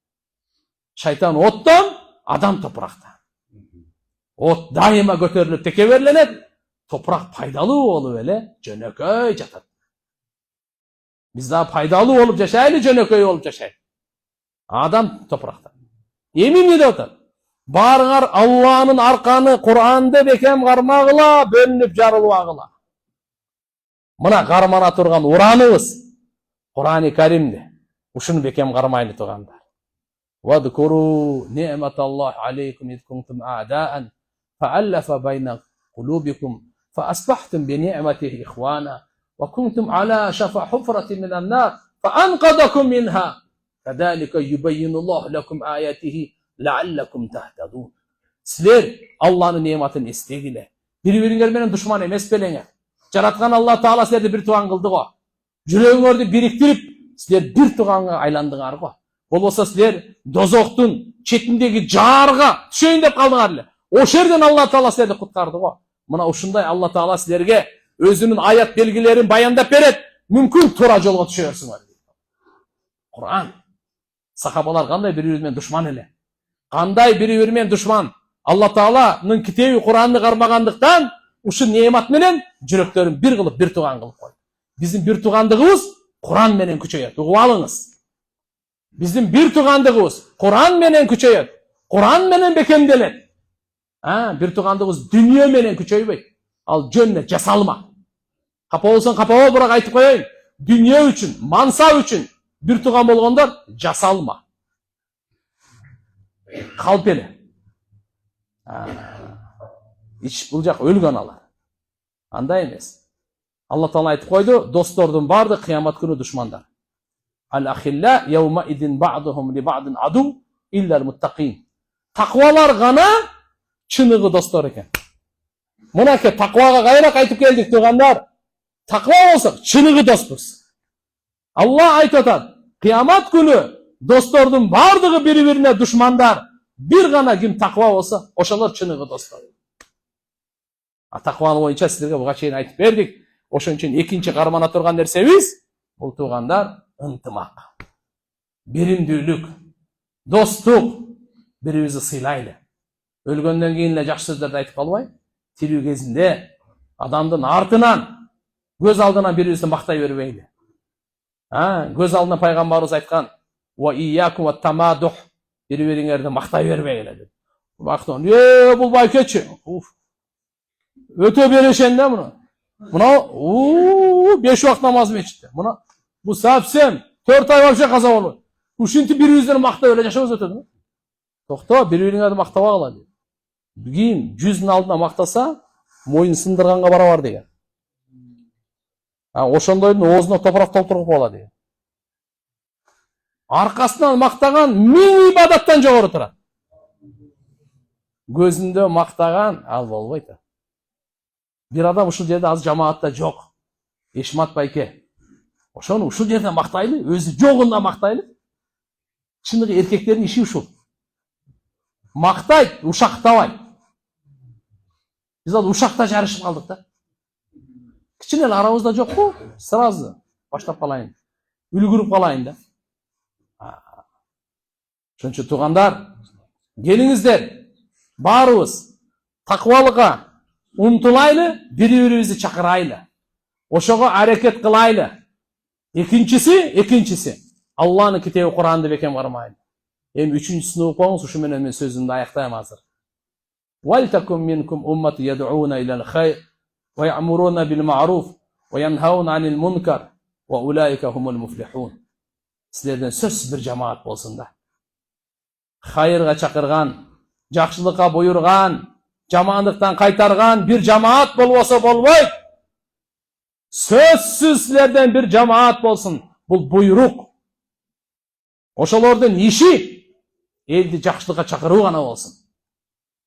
Шайтан оттан, адам топурактан. От дайыма көтөрүлүп теке берленет, топурак пайдалуу болуп эле жөнөкөй жатат. Биз да пайдалуу болуп жашайлы, жөнөкөй болуп жашайлы. Адам топурактан. Эми эмне деп атат? Барыңар Алланын арканы Куранды бекем кармагыла, бөлүнүп жарылбагыла. Мына кармана турган ураныбыз Курани Каримде. Ушуну бекем кармайлы тургандар. Вадкуру ни'маталлахи алейкум ид кунтум а'даан фа'аллафа байна кулубикум фаасбахтум би ни'матихи ихвана ва кунтум ала шафа хуфратин минан нар фаанқадакум минха кадалика юбаййинуллаху лакум аятихи лааллакум тахтадун. Силер Алланын неmatын эстегиле. Бири-бириңер менен душман эмес белеңер. Жараткан Алла Таала силерди бир тууган кылды го. Жүрөгүңөрдү бириктирип, силер бир тууганга айландыңар го. Болбосо силер дозоктун четиндеги жаарга түшөйүн деп калдыңар эле. Ошол жерден Алла Таала силерди куткарды го. Мына ушундай Алла Таала силерге өзүнүн аят белгилерин баяндап берет. Мүмкүн туура жолго түшөрсүңөр. Куран. Сахабалар кандай бири-бири менен душман эле. Кандай бири-бири менен душман. Алла Тааланын китеби Куранды кармагандыктан ушу неемат менен жүрөктөрүн бир кылып, бир тууган кылып койду. Биздин бир туугандыгыбыз Куран менен күчөйөт. Угуп алыңыз. Биздин бир туугандыгыбыз Куран менен күчөйөт. Куран менен бекемделет. Бир туугандыгыбыз дүнүйө менен күчөйбөйт. Ал жөн жасалма. Капа болсоң капа бол, бирок айтып коеюн. Дүнүйө үчүн, мансап үчүн бир тууган болгондор жасалма. Калп эле. Бул жак өлгөн алар. Андай эмес. Алла Таала айтып койду, достордун барды кыямат күнү душмандар. Ал-ахилла яума идин бa'духум ли бa'дин аду иллал муттaqin. Таквалар гана чыныгы достор экен. Мунаке таквага кайра кайтып келдик туугандар. Таква болсок чыныгы доспуз. Алла айтып атат, кыямат күнү достордун бардыгы бири-бирине душмандар. Бир гана ким таква болсо, ошолор чыныгы достор. Таква боюнча силерге буга чейин айтып бердик. Ошон үчүн экинчи кармана турган нерсебиз бул туугандар ынтымак, биримдүүлүк, достук, бирибизди сыйлайлы. Өлгөндөн кийин эле жакшы сөздөрдү айтып калбай, тирүү кезинде адамдын артынан, көз алдынан бирибизди мактай бербейли. Көз алдына пайгамбарыбыз айткан: "Ва iyyakum wat-tamadduh", бири-бириңерди мактай бербейли деп. Бактон, бул байкечи. Өтө берешен да муну. Мына 5 убакыт намаз мечитте. Мына бу совсем 4 ай вообще каза болот. Ушинтип бирибизден мактай эле жашабыз өтөдү. Токто, бири-бириңерди мактабагыла дейт. Ким жүздүн алдына мактаса, моюн сындырганга барабар деген. Ошондойдун оозуна топурак толтуруп коела деген. Аркасынан мактаган 1000 ибадаттан жогору турат. Көзүндө мактаган ал болбойт. Бир адам ушул жерде азыр жамаатта жок. Эшмат байке. Ошону ушул жерде мактайлы, өзү жогунда мактайлы. Чыныгы эркектердин иши ушул. Мактайт, ушактабайт. Биз ал ушакта жарышып калдык да. Кичине эле арабызда жокпу? Сразу баштап калайын. Үлгүрүп калайын да. Ошон үчүн туугандар, келиңиздер, баарыбыз таквалыкка умтулайлы, бири-бирибизди чакырайлы. Ошого аракет кылайлы. Экинчиси, Алланын китеби Куранды бекем кармайлы. Эми үчүнчүсүн угуп коңуз, ушу менен мен сөзүмдү аяктайм азыр. Вальтакум минкум уммату яд'уна илал хайр ва я'муруна бил ма'руф ва янхауна анил мункар ва улайка хумул муфлихун. Силерден сөзсүз бир жамаат болсун да. Хайырга чакырган, жакшылыкка буйрган, жамандыктан кайтарган бир жамаат болбосо болбойт. Сөзсүз силерден бир жамаат болсун. Бул буйрук. Ошолордун иши элди жакшылыкка чакыруу гана болсун.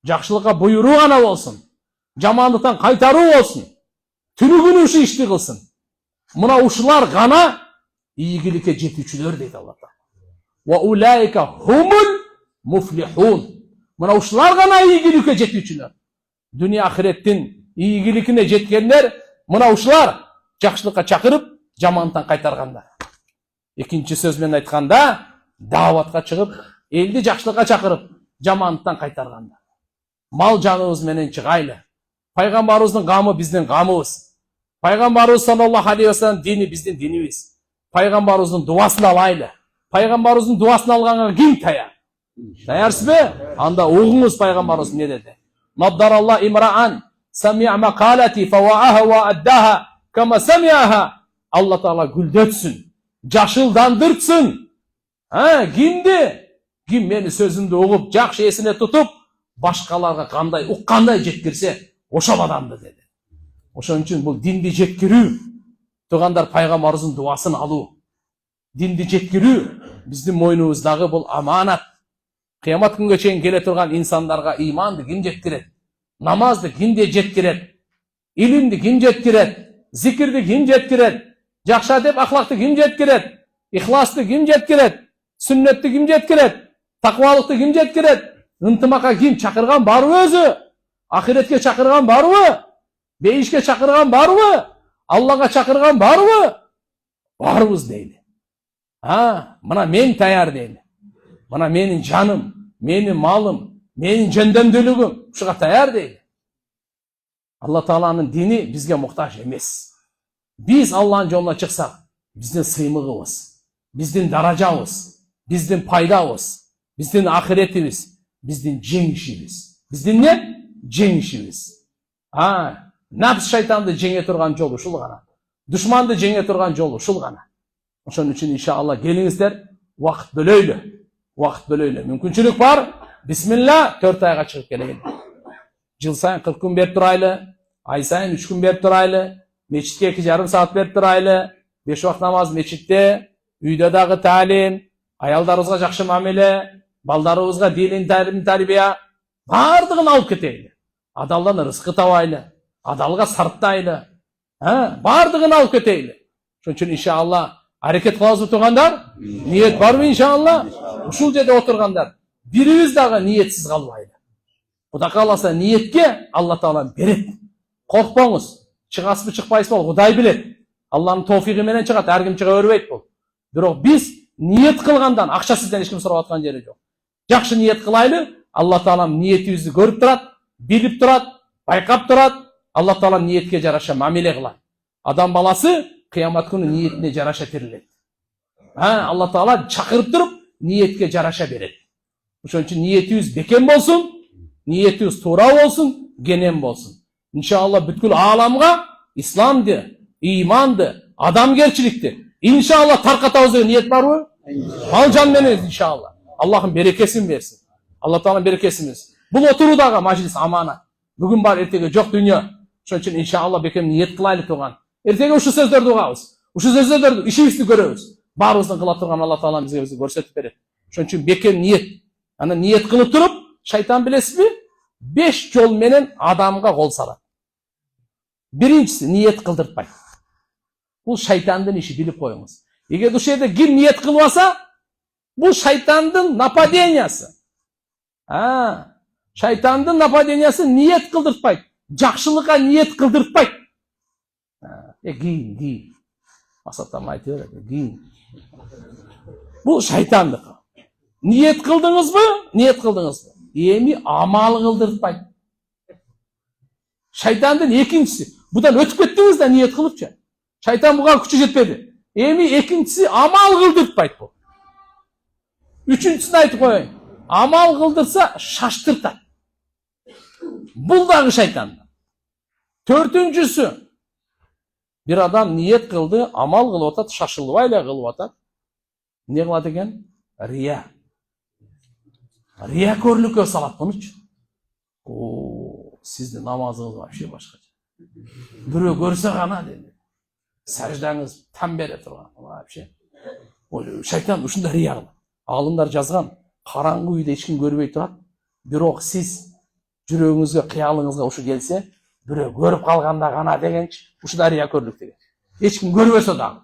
Жакшылыкка буйруу гана болсун. Жамандыктан кайтаруу болсун. Түнү-күнү ушу ишти кылсын. Мына ушулар гана ийгиликке жетүүчүлөр дейт Алла Таала. Ва улайка хумул муфлихун. Мына ушулар гана ийгиликке жетүүчүлөр. Dünya ahirettin ийгиликине жеткендер мына ушулар жакшылыкка чакырып, жамандыктан кайтаргандар. Экинчи сөз менен айтканда, даватка чыгып, элди жакшылыкка чакырып, жамандыктан кайтаргандар. Мал жаныбыз менен чыгайлы. Пайгамбарыбыздын камы биздин камыбыз. Пайгамбарыбыз саллаллаху алейхи ва саллям дини биздин динибиз. Пайгамбарыбыздын дуасын алайлы. Пайгамбарыбыздын дуасын алганга ким таяр? Таярсызбы? Анда угуңуз пайгамбарыбыз эмне деди? Наддаралла имраан сами'a мақалати фавааха ва аддаха кама сами'аха. Алла Таала гүлдөтсүн, жашылдандыртсын. Кимди? Ким мени сөзүмдү угуп, жакшы эсине тутуп, башкаларга кандай уккандай жеткирсе, ошол адамды деди. Ошон үчүн бул динди жеткирүү, тугандар пайгамбарыбыздын дуасын алуу. Динди жеткирүү биздин мойнубуздагы бул аманат. Кыямат күнгө чейин келе турган инсандарга иманды ким жеткирет? Намазды ким жеткирет? Илимди ким жеткирет? Зикирди ким жеткирет? Жакшы адеп ахлакты ким жеткирет? Ихласты ким жеткирет? Сүннетти ким жеткирет? Таквалыкты ким жеткирет? Ынтымакка ким чакырган барбы өзү? Ахиретке чакырган барбы? Бейишке чакырган барбы? Аллага чакырган барбы? Барбыз дейли. Мына мен таяр дейли. Мына менин жаным, менин малым, менин жөндөмдүүлүгүм ушуга таяр дейли. Алла Тааланын дини бизге муктаж эмес. Биз Алланын жолуна чыксак, биздин сыймыгыбыз, биздин даражабыз, биздин пайдабыз, биздин ахиретибиз, биздин жеңишибиз. Биздин не? Жеңишибиз. Напс шайтанды жеңе турган жол ушул гана. Душманды жеңе турган жол ушул гана. Ошон үчүн иншалла келиңиздер, убакыт бөлөйлү. Убакыт бөлөйлү. Мүмкүнчүлүк бар. Бисмилла 4 айга чыгып келейин. Жыл сайын 40 күн берип турайлы, ай сайын 3 күн берип турайлы, мечитке 2,5 саат берип турайлы, 5 убакыт намаз мечитте, үйдө дагы таалим, аялдарыбызга жакшы мамиле, балдарыбызга дин тарбия, бардыгын алып кетейли. Адалдан рызкы табайлы, адалга сарптайлы, бардыгын алып кетейли. Ошон үчүн иншалла аракет кылабызбы туугандар? Ниет барбы иншалла? Ушул жерде отургандар бирибиз дагы ниетсиз калбайлы. Кудай кааласа ниетке Алла Таала берет. Коркпоңуз. Чыгасызбы чыкпайсызбы Кудай билет. Алланын тофиги менен чыгат, ар ким чыга бербейт бул. Бирок биз ниет кылгандан акча сизден эч ким сурап аткан жери жок. Жакшы ниет кылайлы. Алла Таала ниетибизди көрүп турат, билип турат, байкап турат. Алла Таала ниетке жараша мамиле кылат. Адам баласы кыямат күнү ниетине жараша тирилет. Алла Таала чакырып туруп ниетке жараша берет. Ошон үчүн ниетибиз бекем болсун, ниетибиз туура болсун, кенен болсун. Иншалла бүткүл ааламга исламды, иманды, адамгерчиликти иншалла таркатабыз деген ниет барбы? Мал жан менен иншалла. Аллахым берекесин берсин. Алла Тааланын берекесин берсин. Бул отуруудагы мажлис аманат. Бүгүн бар, эртеге жок дүйнө. Ошон үчүн иншалла бекем ниет кылайлы тууган. Эртеге ушул сөздөрдү угабыз. Ушул сөздөрдү ишибизди көрөбүз. Баарыбыздын кыла турган Алла Таала бизге көрсөтүп берет. Ошон үчүн бекем ниет. Аны ниет кылып туруп, шайтан билесизби? 5 жол менен адамга кол салат. Биринчиси ниет кылдыртпайт. Бул шайтандын иши, билип коюңуз. Эгер ушул жерде ким ниет кылбаса, бул шайтандын нападениясы. Шайтандын нападениясы ниет кылдыртпайт. Жакшылыкка ниет кылдыртпайт. Кийин. Масаттан айтып берет, кийин. Бул шайтандык. Ниет кылдыңызбы? Ниет кылдыңызбы? Эми амал кылдыртпайт. Шайтандын экинчиси. Будан өтүп кеттиңиз да ниет кылыпчы. Шайтан буга күчү жетпеди. Эми экинчиси амал кылдыртпайт бул. Үчүнчүсүн айтып коеюн. Амал кылдырса шаштыртат. Бул дагы шайтан. Төртүнчүсү. Bir adam niyet kıldı, amal kılıp atat, şaşılvayla kılıp atat. Ne kılat eken? Riya. Riyakörlükö salat bunun için. Sizde namazınız var, bir şey başka. Biri görse gana dedi. Secdeniz tam beri turgan. Bir şey. Şeytan uşunda riya kıldı. Alımlar жазган. Karangı uyda hiç kim görmey turat. Birok siz жүрөгүңүзгө, кыялыңызга ушу келсе, бирөө көрүп калганда гана дегенчи, ушу да риякөрлүк деген. Эч ким көрбөсө дагы.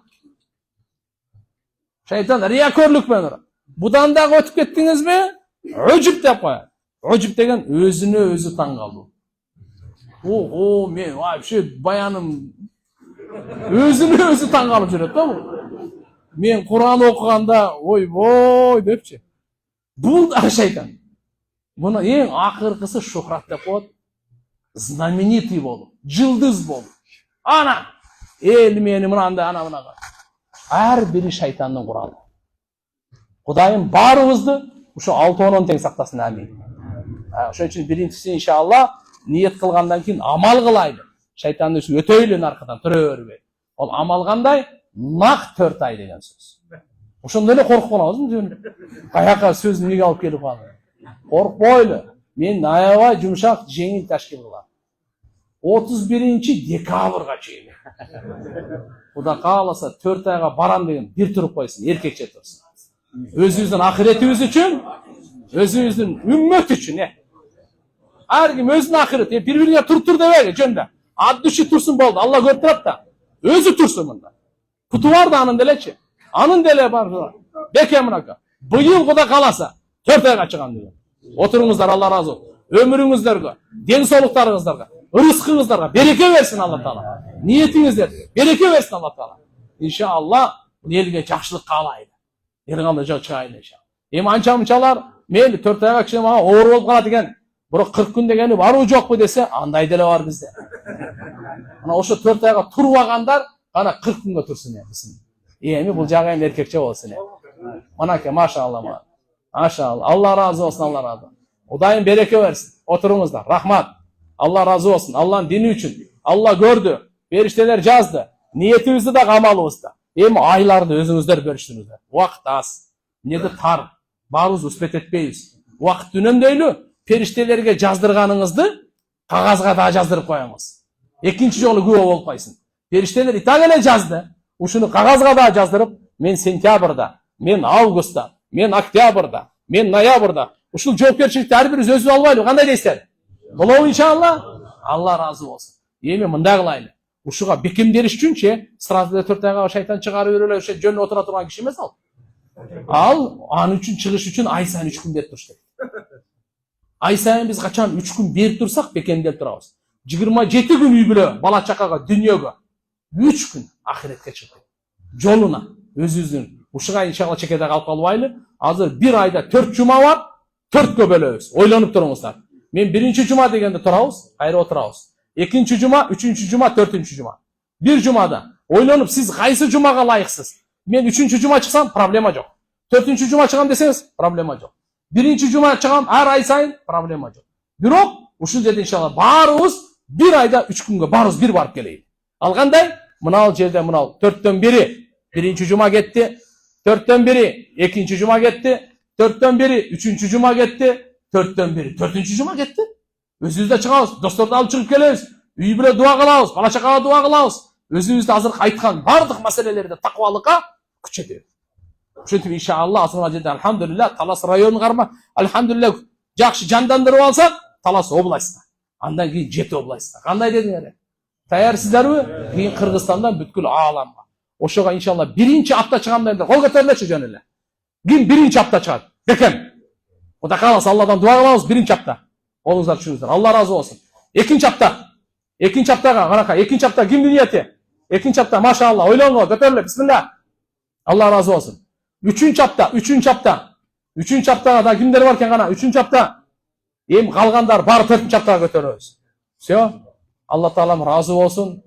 Шайтан риякөрлүк менен урат. Будан дагы өтүп кеттиңизби? Үжүп деп коет. Ujub деген өзүнө өзү таң калуу. О, мен вообще баяным өзүнө өзү таң калып жүрөт да бул. Мен Кур'ан окуганда ойбой депчи. Бул да шайтан. Буну эң акыркысы шухрат деп коет. Знаменитый болуп, жылдыз болуп. Ана эл мени мынандай ана мынага. Ар бири шайтандын куралы. Кудайым баарыбызды ушу алтоонон тең сактасын, амин. Ошон үчүн биринчиси иншалла ниет кылгандан кийин амал кылайлы. Шайтанды өтөйлү аркадан тура бербей. Ол амал кандай? Нак 4 ай деген сөз. Ошондой эле коркуп калабызбы? Каяка сөздү эмнеге алып келип калды? Коркпойлу. Мен аябай жумшак, жеңил ташкил кылам. 31 декабрга чейин. Кудай кааласа 4 айга барам деген бир туруп койсун, эркекче турсун. Өзүбүздүн ахиретибиз үчүн, өзүбүздүн үммөт үчүн. Ар ким өзүнүн ахирети, бири-бирине тур дебеги, жөндөй. Ат düşү турсун болду. Алла көрүп турат да. Өзү турсун мында. Путу бар да анын делечи. Анын деле бар. Беке мынака. Быйыл Кудай кааласа 4 айга чыгам деген. Отуруңуздар, Алла разы болсун. Өмүрүңүздөргө, ден соолуктарыңыздарга, рызкыңыздарга береке берсин Алла Таала. Ниетиңиздерге береке берсин Алла Таала. Иншалла элге жакшылык каалайлы. Эл кандай жок чыгайлы иншалла. Эми анча-мынчалар мейли 4 айга кичине мага оор болуп калат экен. Бирок 40 күн дегени барбы жокпу десе, андай деле бар бизде. Ана ошо 4 айга турбагандар ана 40 күнгө турсун эми бул жагы эми эркекче болсун Манаке, машалла. Машалла. Алла разы болсун, Алла разы. Кудайым береке берсин. Отуруңуздар. Рахмат. Алла разы болсун. Алланын дини үчүн. Алла көрдү. Периштелер жазды. Ниетибизди да, амалыбызды. Эми айларды өзүңүздөр бериштиңиздер. Убакыт аз. Эмнеди тар. Баарыбыз успет этпейбиз. Убакытты үнөмдөйлү. Периштелерге жаздырганыңызды кагазга да жаздырып коюңуз. Экинчи жолу күбө болуп кайсың. Периштелер итак эле жазды. Ушуну кагазга да жаздырып, мен сентябрда, мен августта, мен октябрда, мен ноябрда. Ушул жоопкерчиликти ар бирибиз өзүбүз албайлы. Кандай дейсиздер? Болобу иншалла? Алла разы болсун. Эми мындай кылайлы. Ушуга бекемделиш үчүнчү сразу 4 айга шайтан чыгарып берип эле ошо жөн отура турган киши эмес ал. Ал аны үчүн чыгыш үчүн ай сайын 3 күн берип туруш керек. Ай сайын биз качан 3 күн берип турсак бекемделип турабыз. 27 күн үй бүлө, бала чакага, дүйнөгө. 3 күн ахиретке чыгып. Жолуна өзүбүздүн ушуга иншалла чекеде калып калбайлы. Азыр 1 айда 4 жума бар, 4кө бөлөбүз. Ойлонуп туруңуздар. Мен биринчи жума дегенде турабыз, кайра отурабыз. Экинчи жума, үчүнчү жума, төртүнчү жума. Бир жумада ойлонуп, сиз кайсы жумага лайыксыз? Мен үчүнчү жума чыксам, проблема жок. Төртүнчү жума чыгам десеңиз, проблема жок. Биринчи жума чыгам ар ай сайын, проблема жок. Бирок ушул жерде иншалла баарыбыз 1 айда 3 күнгө баарыбыз бир барып келейли. Ал кандай? Мынау жерде мынау 4төн бири биринчи жума кетти, 4төн бири экинчи жума кетти, 4төн бири үчүнчү жума кетти, 4төн бири төртүнчү жума кетти. Өзүбүз да чыгабыз, досторду алып чыгып келебиз, үй бүлө дуа кылабыз, бала чакага дуа кылабыз. Өзүбүздү азыркы айткан бардык маселелерди такыбалыкка күчөтөбүз. Ошентип иншалла азыркы жерде алхамдулилля Талас районун карма, алхамдулилля жакшы жандандырып алсак, Талас областына. Андан кийин жети областына. Кандай дедиңер? Таярсыздарбы? Кийин Кыргызстандан бүткүл ааламга. Ошого иншалла биринчи апта чыгам дегенде кол көтөрүлөчү жөн эле. Ким биринчи апта чыгат? Бекем. Кудай кааласа Алладан дуа кылабыз биринчи апта. Колуңуздар түшүңүздөр. Алла разы болсун. Экинчи апта. Экинчи аптага канака, экинчи апта кимдин ниети? Экинчи апта машалла, ойлоңго, көтөрүлө, бисмилла. Алла разы болсун. Үчүнчү апта. Үчүнчү аптага да кимдер бар экен кана? Үчүнчү апта. Эми калгандар баары 4-нчү аптага көтөрөбүз. Все. Алла Таалам разы болсун.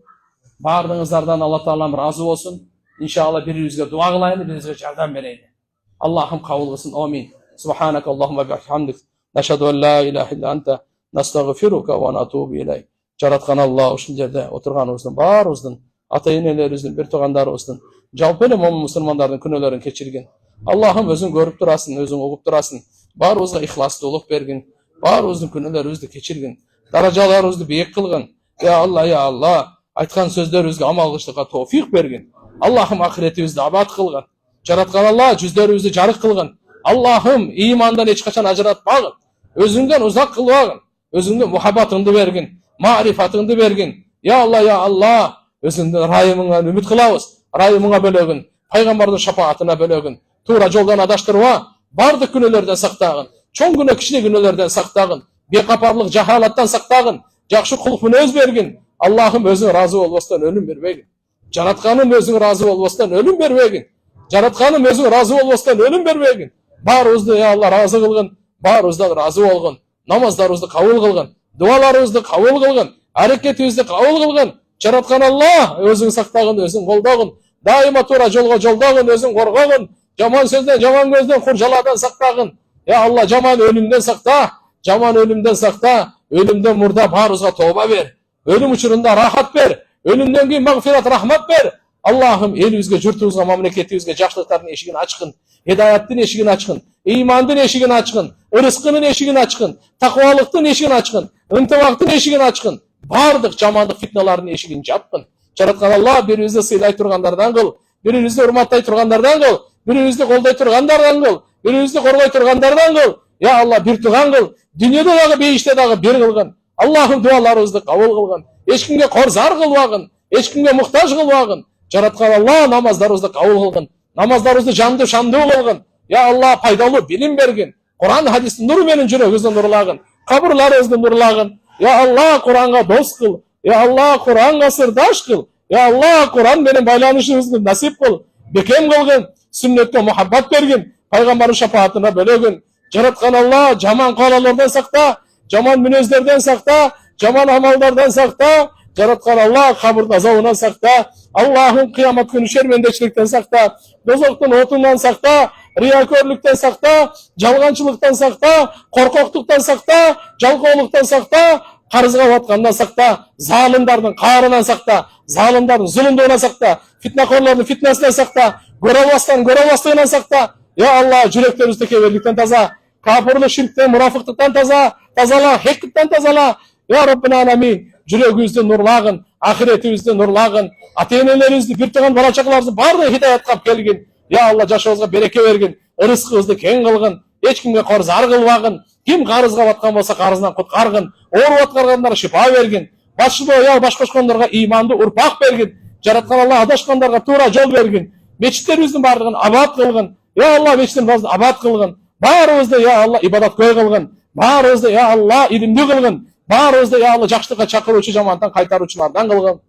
Бардыгыңыздардан Алла Таалам разы болсун. Иншалла бири-бирибизге дуа кылайлы, бири-бирибизге жардам берели. Аллахым кабыл кылсын. Амин. Субханака Аллахумма бихамдик. Нашаду ан ла илаха илля анта настагфирука ва натубу илейк. Жараткан Алла ушул жерде отурганыбыздын баарыбыздын ата-энелерибиздин, бир туугандарыбыздын, жалпы эле момун мусулмандардын күнөөлөрүн кечирген. Аллахым өзүң көрүп турасың, өзүң угуп турасың. Баарыбызга ихластуулук бергин. Баарыбыздын күнөөлөрүбүздү кечиргин. Даражаларыбызды бийик кылгын. Я Алла, айткан сөздөрүбүзгө амал кылыштыкка тоофик бергин. Аллахым ахиретибизди абад кылгын. Жараткан Алла жүздөрүбүздү жарык кылгын. Аллахым иймандан эч качан ажыратпагын. Өзүңдөн узак кылбагын. Өзүңдөн мухаббатыңды бергин. Марифатыңды бергин. Я Алла, өзүңдөн райымыңан үмүт кылабыз. Райымыңа бөлөгүн. Пайгамбардын шафаатына бөлөгүн. Туура жолдон адаштырба, бардык күнөөлөрдөн сактагын. Чоң күнә кичине күнәләрдән сактагын, бекапарлык, жахалаттан сактагын, жакшы кулк мүнөз бергин. Аллахым өзүң разы болбостон өлүм бербегин. Жаратканым өзүң разы болбостон өлүм бербегин. Жаратканым өзүң разы болбостон өлүм бербегин. Баарыбызды я Алла разы кылгын, баарыбыздан разы болгон. Намаздарыбызды кабыл кылгын, дуаларыбызды кабыл кылгын, аракетибизди кабыл кылгын. Жараткан Алла өзүң сактагын, өзүң колдогун. Дайыма туура жолго жолдогун, өзүң коргогун. Жаман сөздөн, жаман көздөн, куржалардан сактагын. Я Алла жаман өлүмдөн сакта, жаман өлүмдөн сакта, өлүмдөн мурда баарыбызга тооба бер. Өлүм учурунда рахат бер, өлүмдөн кийин магфират, рахмат бер. Аллахым элибизге, журтубузга, мамлекетибизге жакшылыктардын эшигин ачкын, хидаяттын эшигин ачкын, ыймандын эшигин ачкын, ырыскынын эшигин ачкын, такыбалыктын эшигин ачкын, ынтымактын эшигин ачкын, бардык жамандык фитналардын эшигин жапкын. Жараткан Алла бирибизди сыйлай тургандардан кыл, бирибизди урматтай тургандардан кыл, бирибизди колдой тургандардан кыл, бирибизди коргой тургандардан кыл. Я Алла бир туган кыл, дүйнөдө дагы бейиште дагы бир кылгын. Аллахым дуаларыбызды кабыл кылгын. Эч кимге корзар кылбагын, эч кимге муктаж кылбагын. Жараткан Алла намаздарыбызды кабыл кылгын. Намаздарыбызды жанды шандуу кылгын. Я Алла пайдалуу билим бергин. Куран хадистин нуру менен жүрөгүбүздү нурлагын. Кабырларыбызды нурлагын. Я Алла Куранга дос кыл. Я Алла Куранга сырдаш кыл. Я Алла Куран менен байланышыбызды насип кыл. Бекем кылгын. Сүннөткө мухаббат бергин. Пайгамбардын шафаатына бөлөгүн. Жараткан Алла жаман каалоолордон сакта, жаман мүнөздөрдөн сакта, жаман амалдардан сакта. Жараткан Алла кабырдын азабынан сакта. Аллахым кыямат күнү шермендечиликтен сакта, дозоктун отунан сакта, риякөрлүктөн сакта, жалганчылыктан сакта, коркоктуктан сакта, жалкоолуктан сакта, карызга баткандан сакта, залымдардын каарынан сакта, залымдардын зулумдугунан сакта, фитнакорлордун фитнасынан сакта, көрөбастыгынан сакта. Я Алла жүрөктөрүбүздү кеберликтен таза, капырлык, ширктен, мунафыктыктан тазала, хекиттен тазала. Я Раббына аламин. Жүрөгүбүздү нурлагын, ахиретибизди нурлагын, ата-энелерибизди, бир тууган бала чагаларыбызды баардыгы хидаятка алып келгин. Я Алла жашообузга береке бергин, ырыскыбызды кең кылгын, эч кимге корзар кылбагын. Ким карызга баткан болсо карызынан куткаргын, ооруп аткандарга шифа бергин. Башчылыгы баш кошкондорго ыймандуу урпак бергин. Жараткан Алла адашкандарга туура жол бергин. Мечиттерибиздин баардыгын абад кылгын. Я Алла мечиттерибиздин баардыгын абад кылгын. Баарыбызды я Алла ибадаткөй кылгын. Баарыбызды я Алла илимдүү кылгын. Баарыбызды я Алла жакшылыкка чакыруучу, жамандыктан кайтаруучулардан кылгын.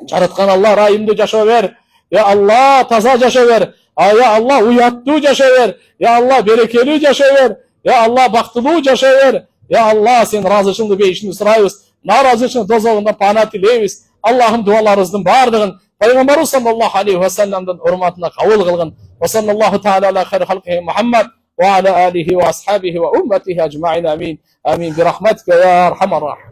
Жараткан Алла райымдуу жашоо бер. Я Алла таза жашоо бер. Я Алла уяттуу жашоо бер. Я Алла берекелүү жашоо бер. Я Алла бактылуу жашоо бер. Я Алла сен разычыңды бейишиңди сурайбыз. Наразычың дозогундан пана тилейбиз. Аллахым дуаларыбыздын баардыгын пайгамбарыбыз саллаллаху алейхи ва салламдын урматына кабыл кылгын. Ва саллаллаху таала аля хайр халқихи Мухаммад ва аля алихи ва асхабихи ва умматихи ажмаин. Амин. Амин. Бирахматика я архамар рахим.